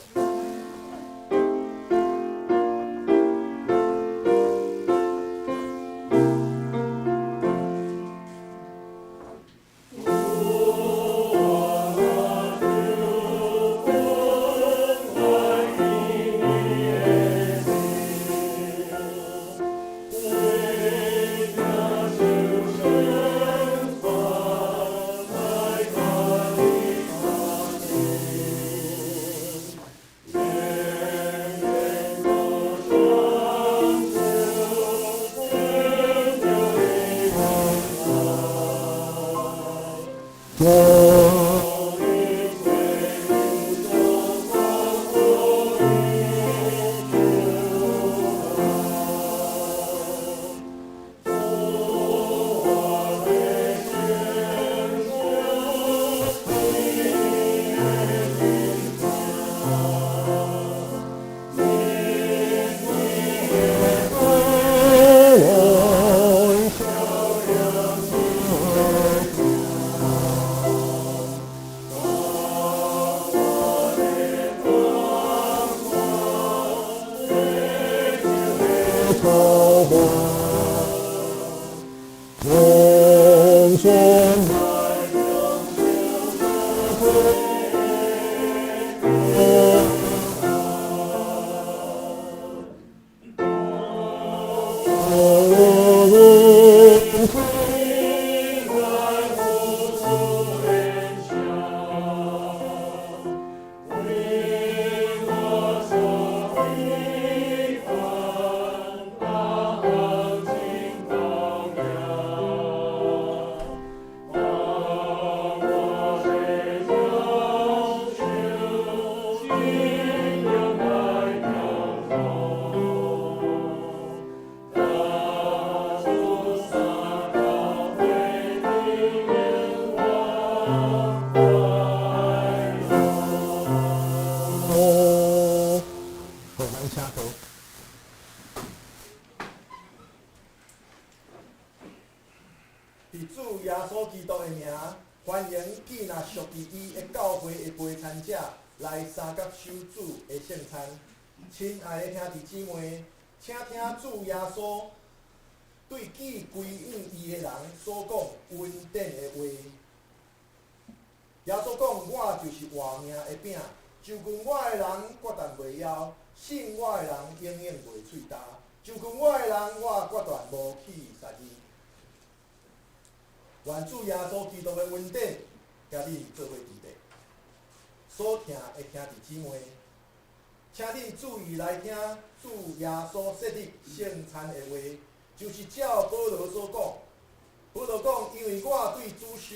伫主耶稣基督的名，欢迎记纳属于伊的教会的陪参者来三角守主的圣餐。亲爱的兄弟姊妹，请听主耶稣对记归应伊的人所讲恩典的话。耶稣讲：“我就是活命的饼，就跟我的人决断袂枵，信我的人永远袂喙焦。就跟我的人，我决断无去杀伊。”愿主耶稣基督的恩典，甲你做伙伫咧。所听的兄弟姊妹，请恁注意来听主耶稣设立圣餐的话，就是照保罗所讲。保罗讲：“因为我对主受，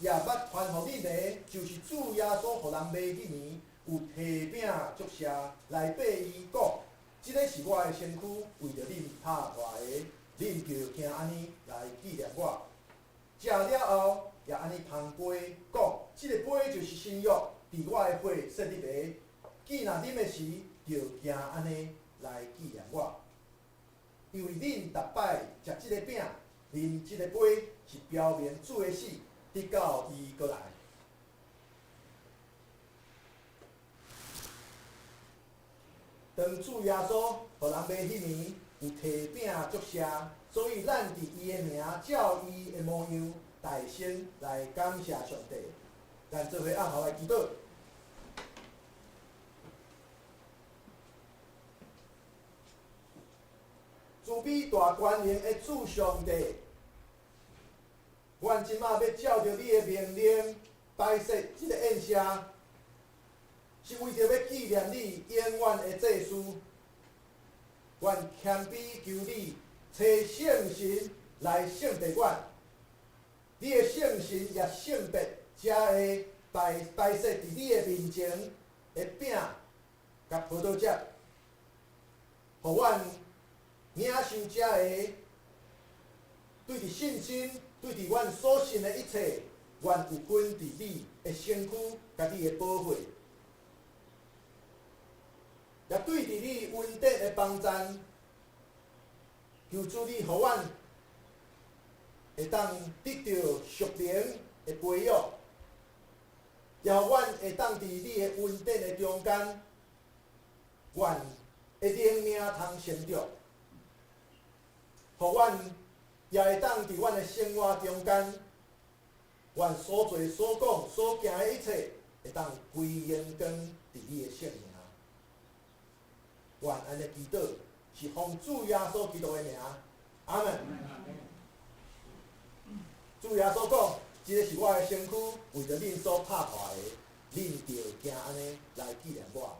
也捌传互恁的，就是主耶稣互人买迄年，有提饼祝谢来爬伊讲，即个是我的身躯，为着恁拍破的，恁就听安尼来纪念我。”食了后，也安尼捧杯讲，即个杯就是新约，伫我的血设立的。既若啉的时，就行安尼来纪念我。因为恁逐摆食即个饼，啉即个杯，是表明主的死，直到伊过来。当主耶稣互人买迄年，有提饼祝谢。所以，咱伫伊的名，照伊的模样，大声来感谢上帝。咱做伙暗号来祈祷。慈悲大权能的主上帝，阮即马要照着你的命令摆设即个宴席，是为着要纪念你永远的祭司。阮谦卑求你。找圣神来圣别阮，你的圣神也圣别，才会摆设伫你的面前的饼甲葡萄汁，互阮领受者个对伫信心，对伫阮所信的一切，愿有份伫你的身躯，甲你的保护，也对伫你恩典的帮赞。求主你，互阮会当得到属灵的培育，也互阮会当伫你的恩典的中间，愿会灵命通成长，互阮也会当伫阮的生活中间，愿所做所讲所行的一切，会当归荣光伫你的圣名。愿安尼祈祷。是奉主耶稣基督的名，阿门。主耶稣讲，即个是我的身躯，为着恁所拍破的，恁就行安尼来纪念我。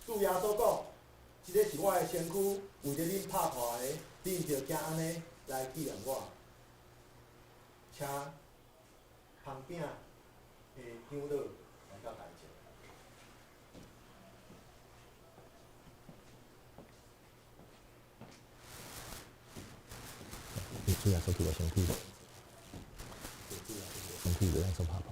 主耶稣讲，即个是我的身躯，为着恁拍破的，恁就行安尼来纪念我。请捧饼的香料来到台前。主要手机的身体，身体有样手拍拍。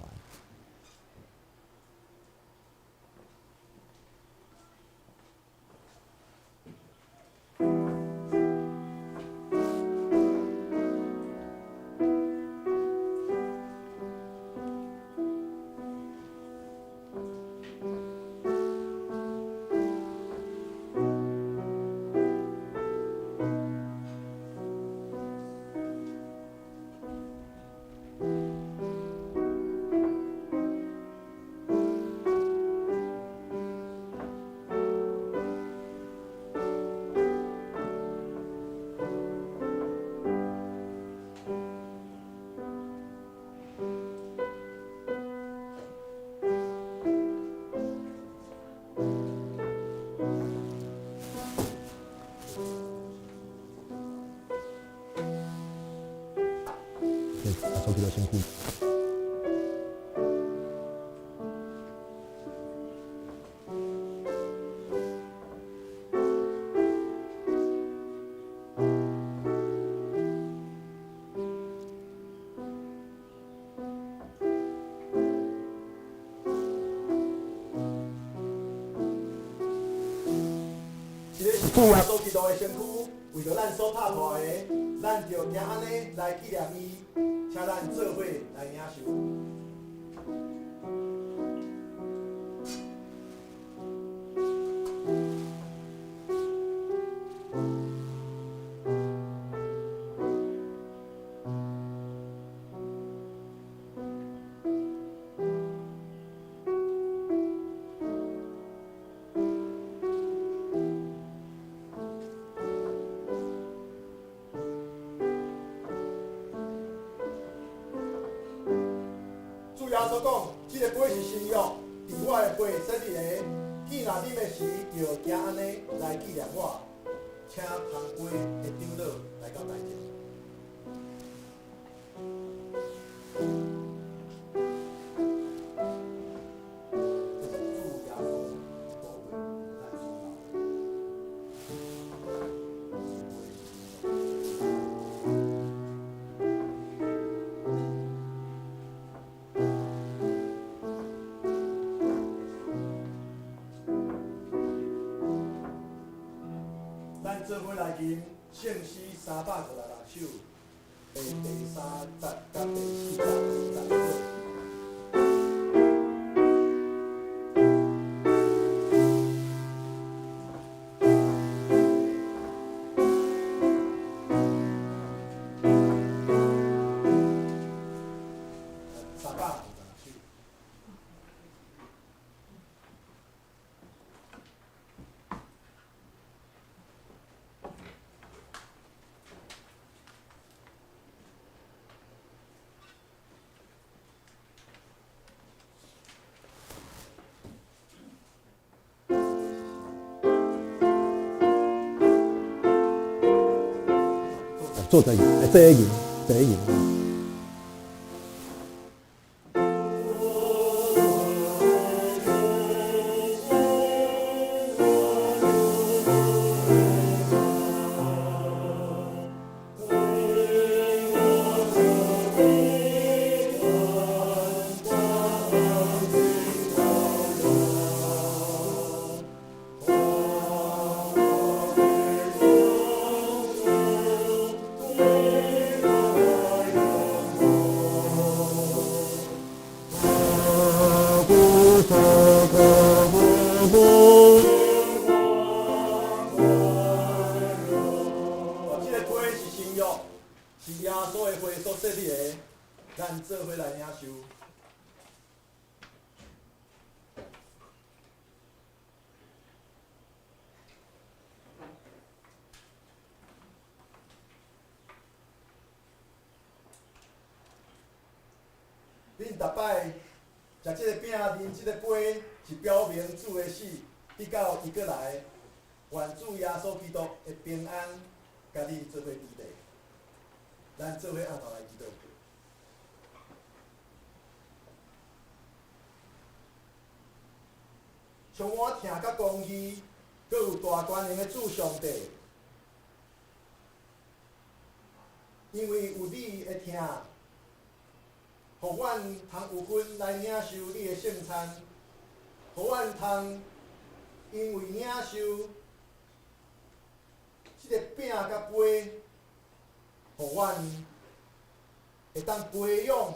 手机的身体。这个是主耶稣基督的身躯，为着咱所拍破的，咱就行安尼来纪念伊，请咱做伙来领受。主耶稣讲，这个杯是新约，伫我的杯设立的，记若啉的时，就行安尼来纪念我，请捧杯的长老来到台前。咱做伙来吟圣诗356首的第3节甲第4节的赞美。做这个，这一赢，这一赢。这个杯是新约，是耶稣的杯所设立的，咱做伙来领受。恁逐摆食即个饼、啉即个杯，是表明主的死，直到伊过来。愿主耶稣基督的平安，甲你做伙伫地。咱做伙按头来祈祷。充满疼甲公义，佮有大权能的主上帝。因为有你的疼，互阮通有份来领受你的圣餐，互阮通因为领受即个饼甲杯，互阮会当培养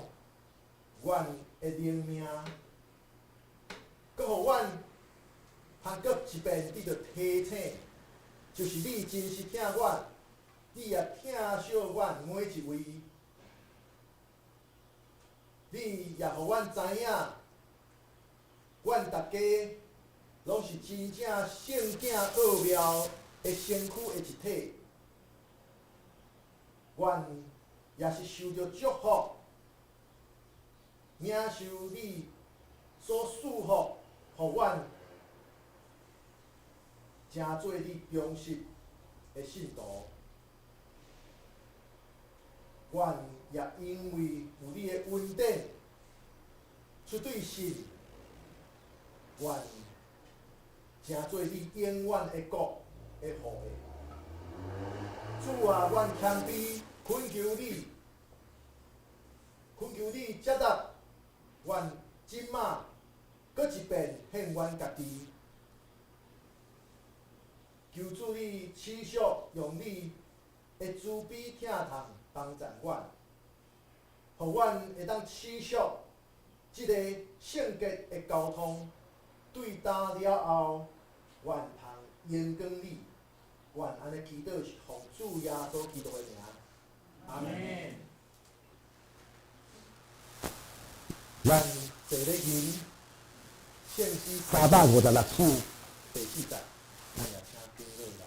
阮的灵命，佮互阮通搁一遍伫着提醒，就是你真实疼阮，你也疼惜阮每一位，你也互阮知影，阮大家拢是真正圣境奥妙的身躯的一体，阮也是受着祝福，领受你所赐福，互阮成做你忠实的信徒。阮也因为有你的恩典，出对神，阮成做你永远的国的后裔。主啊，阮谦卑恳求你，恳求你接纳阮即马，搁一遍献阮家己。求主你持续用你的慈悲疼痛帮助阮，互阮会当持续即个圣洁的交通，对答了后，愿通荣光你。愿安尼祈祷是奉主耶稣基督的名，阿门。咱坐咧吟圣诗356首。第4节，咱也请评论来。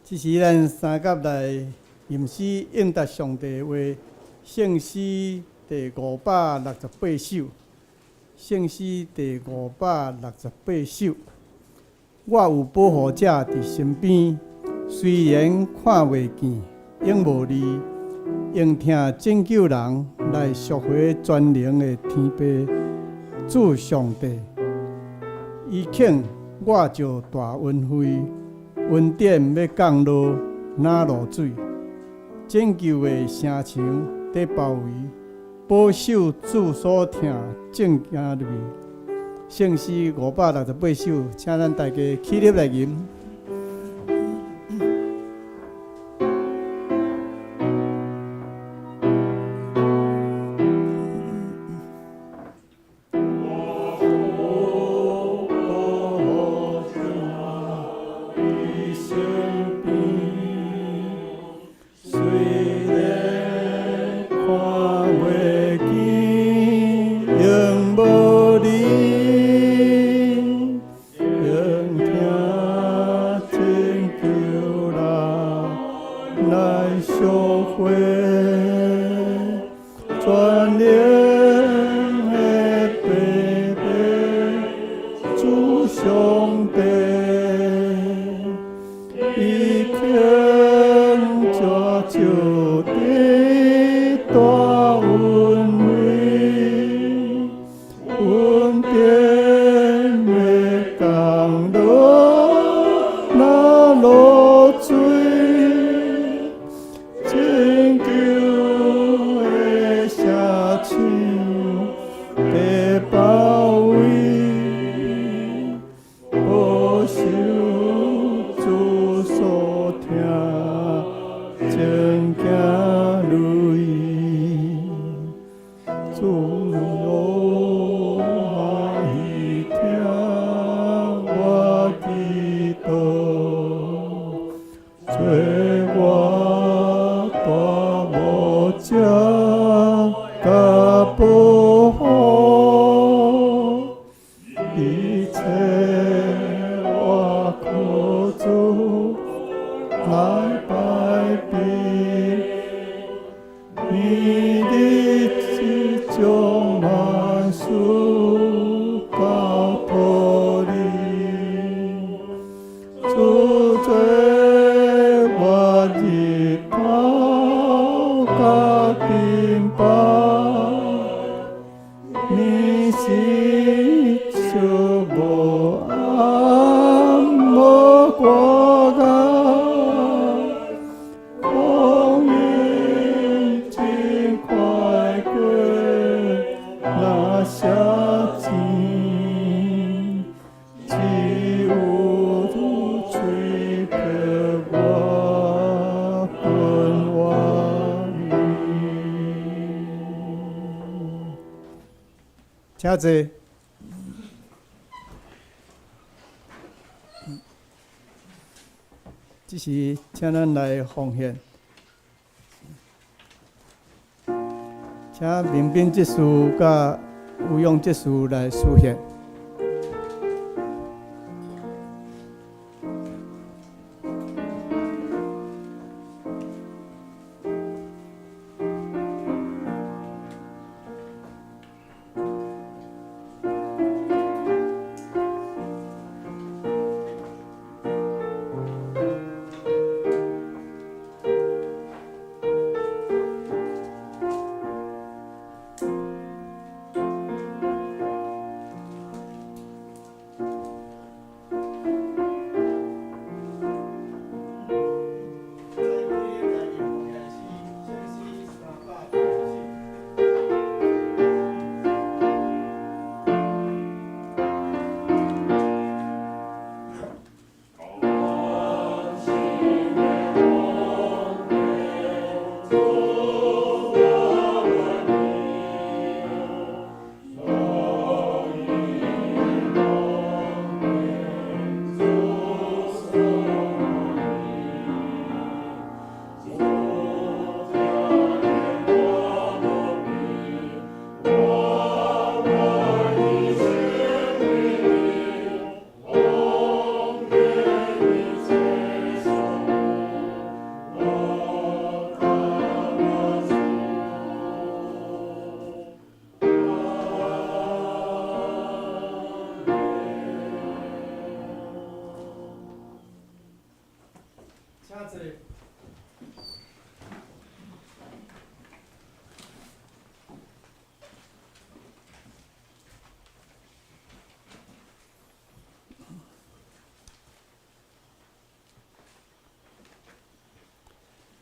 这是咱三甲来吟诗应答上帝话，圣诗第568首，圣诗第568首。我有保护者伫身边，虽然看袂见，永无你，应听拯救人来赎回全能的天父主上帝。伊肯我就大恩惠。恩典要降落，哪落水？拯救的城墙在包围，保守主所听正行路。圣诗568首，请咱大家起立来吟。虽然社会，全能的爸爸，主上帝，伊肯遮照地大恩惠，恩典的降落，那落水，拯救的社场被包围，保守主所听，正行如意，主有欢喜听我祈祷，做我大牧者甲保护，一切我靠主来拜别，你的只将万事交托你，主做我日头甲平白，你是小无暗无挂碍，光阴真快过，那些钱只有吹破我分外请坐。这是请咱来奉献，请民兵执事甲有用执事来书献。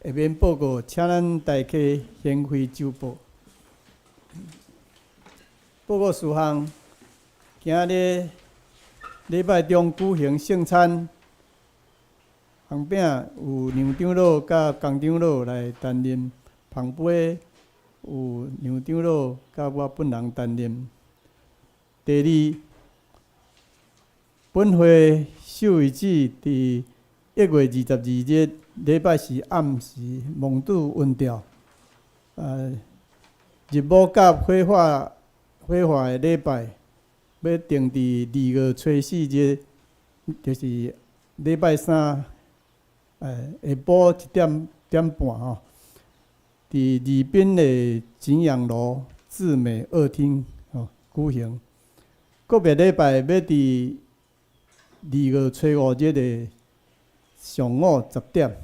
下面报告，请咱大家献开周报。报告事项：今日礼拜中举行圣餐，烘饼有杨长老甲江长老来担任，烘杯有杨长老甲我本人担任。第二，本会首遗旨伫1月22日礼拜四暗时蒙拄温调，日暮甲火化的礼拜要定伫2月初4日，就是礼拜三，下晡1点点半吼，伫宜宾的景阳楼至美2厅吼举行。个别礼拜要伫2月初5日的上午10点，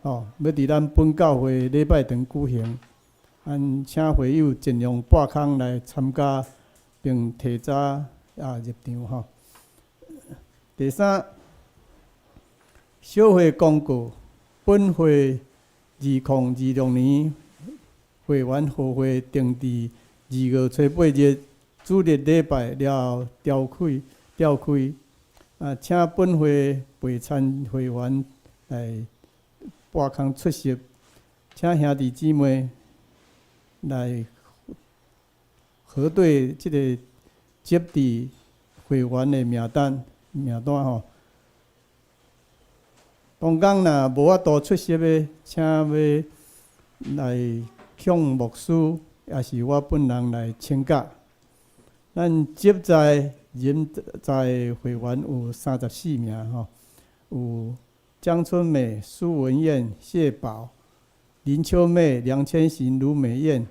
吼，要伫咱本教会礼拜堂举行。请会友尽量拨空来参加，并提早入场吼。第三，小会公告，本会2026年会员互会定伫2月初8日主日礼拜了召开。请本会陪参会员来拨空出席，请兄弟姊妹来核对即个接伫会员的名单吼。当讲若无法度出席的，请要来向牧师，也是我本人来请假。咱接在人在会员有34名吼，有江春美、苏文燕、谢宝、林秋妹、梁千行、卢美燕、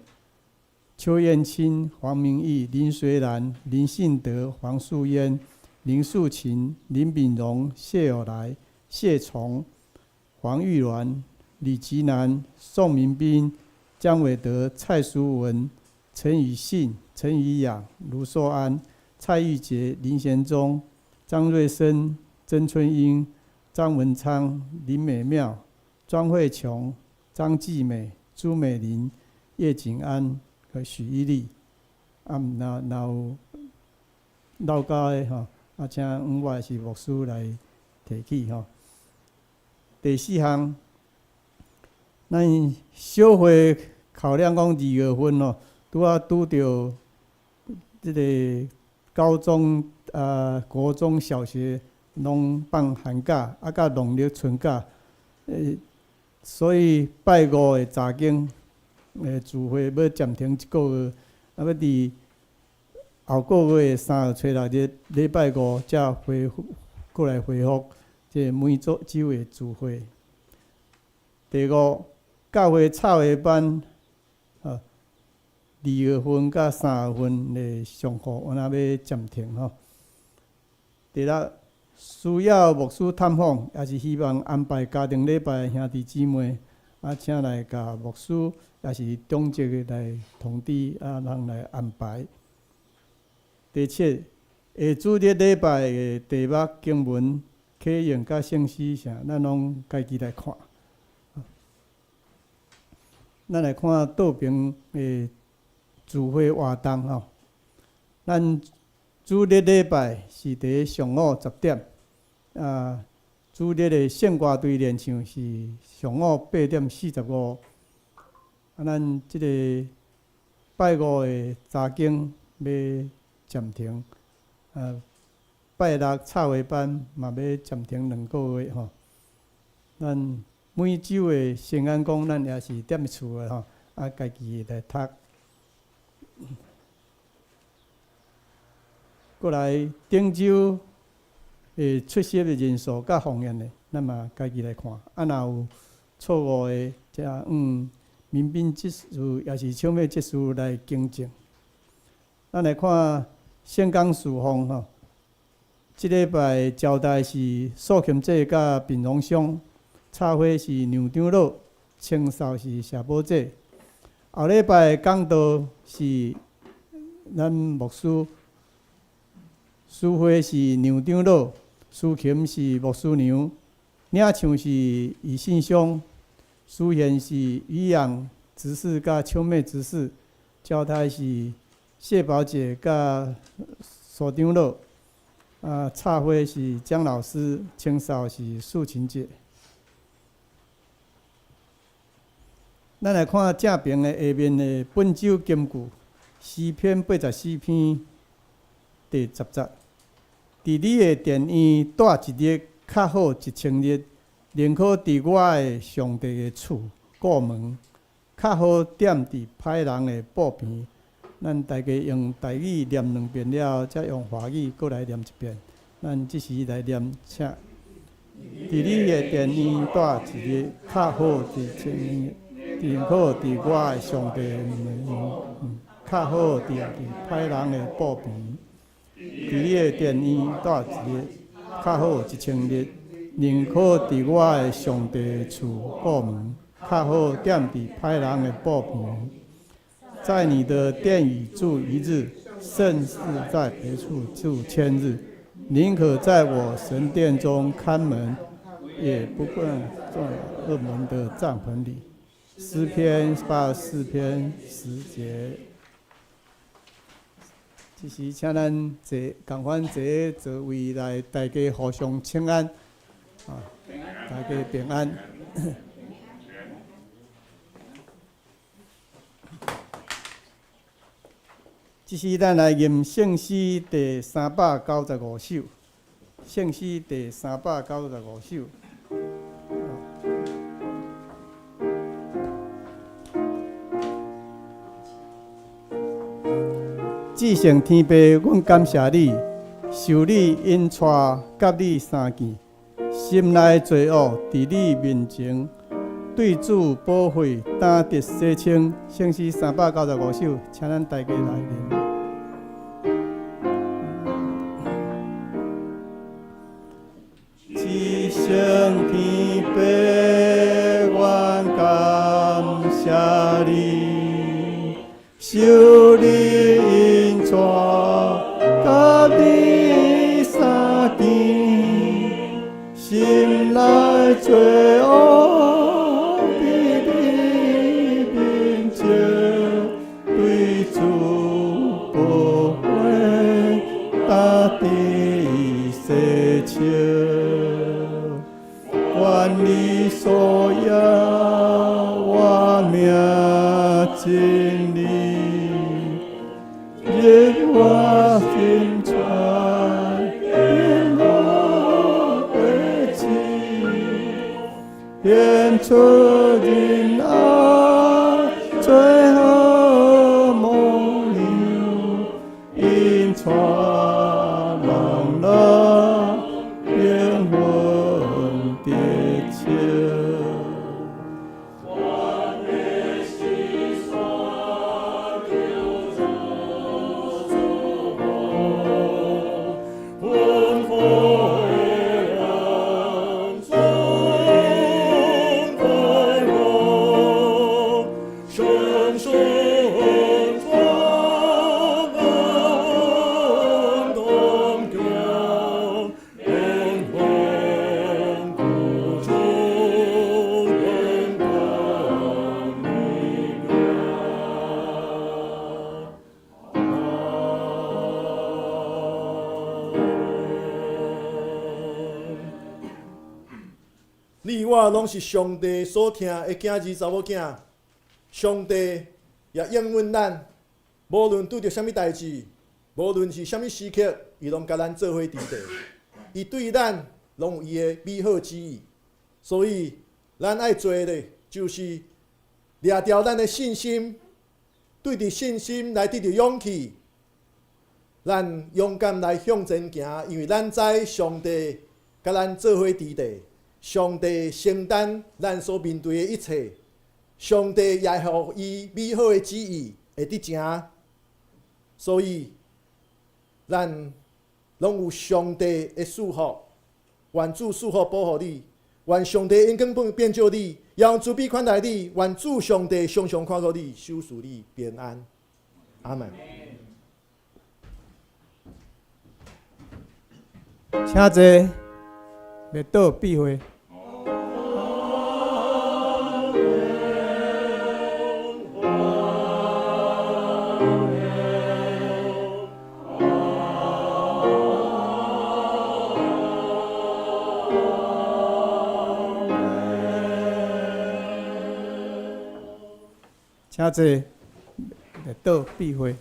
邱燕青、黄明义、林水兰、林信德、黄素嫣、林素琴、林炳荣、谢友来、谢崇、黄玉鸾、李吉南、宋明斌、江伟德、蔡淑文、陈宇信、陈宇雅、卢寿安、蔡玉杰、林贤忠、张瑞生、曾春英、张文昌、林美妙、庄慧琼、张继美、朱美玲、叶景安和许一丽。若有老家的吼，请阮我是牧师来提起吼。第4项，咱小会考量讲2月份吼，拄着即个高中、国中小学拢放寒假，甲农历春假，所以拜5的查经聚会要暂停1个月，要伫后个月3月初6日礼拜5才过来恢复即每周的聚会。第5，教会插画班2月份到3月份的上课，我要暂停吼。第6，需要牧师探访，也是希望安排家庭礼拜的兄弟姊妹，请来甲牧师也是中职的来通知，人来安排。第7，下主日礼拜的题目经文、启应甲圣诗啥，咱拢家己来看。咱来看倒边的聚会活动吼。咱主日礼拜是伫上午10点，主日的圣歌队练唱是上午8点45。咱即个拜5的查经要暂停，拜6插画班嘛要暂停2个月吼。咱每周的圣安讲，咱也是踮厝的吼，家己来读。过来顶周的出席的人数甲方言的，咱嘛家己来看。若有错误的，则民兵技术也是唱片技术来更正。咱来看圣港事奉吼，即礼拜招待是素琴姐甲平荣乡，插花是杨长老，清扫是谢宝姐。后礼拜讲道是咱牧师，书花是杨长老，司琴是牧师娘，领唱是余信兄。书言是于洋执事甲秋妹执事，交代是谢宝姐甲苏长老，插花是江老师，清扫是素琴姐。咱来看正平的下面的本周金句，诗篇84篇第10节。伫你的殿院待一日，较好1000日。宁可伫我的上帝的厝过门，较好踮伫歹人的布边。咱大家用台语念2遍了，再用华语过来念1遍。咱即时来念，请伫你的殿院住一日，较好伫前伫好伫我的上帝的面前，较好伫歹人的布边。伫你的殿院住一日，较好1000日。宁可伫我的上帝的厝过门，较好踮伫歹人的布边。在你的殿宇住1日，胜似在别处住1000日。宁可在我神殿中看门，也不更在恶门的帐篷里。诗篇84篇10节。这时，请咱共款座位来，大家互相请安，大家平安。这是咱来念圣诗第395首，圣诗第395首。至圣天父，阮感谢你，受你引带，甲你相见，心内罪恶伫你面前，对主保惠，担得洗清。圣诗395首，请咱大家来念。至圣天父，阮感谢你，受你引带，甲你相见，心内罪恶伫你面前，对主保惠，担得洗清。愿你所要我命真理，引我心传，引我归去，演出仁爱，最后梦游，引带人来，灵魂的情。你我拢是上帝所疼的囝儿查某囝，上帝也应允咱，无论拄着啥物代志，无论是啥物时刻，伊拢甲咱做伙伫地。伊对咱拢有伊的美好旨意，所以咱爱做的就是掠牢咱的信心，对着信心来得到勇气，咱勇敢来向前行，因为咱知上帝甲咱做伙伫地。上帝承担咱所面对的一切，上帝也互伊美好的旨意会得成，所以咱拢有上帝的祝福，愿主祝福保护你，愿上帝恩光变救你，让慈悲款待你，愿主上帝常常看顾你，守护你平安。阿门。请坐，列岛闭会。请坐，列岛闭会。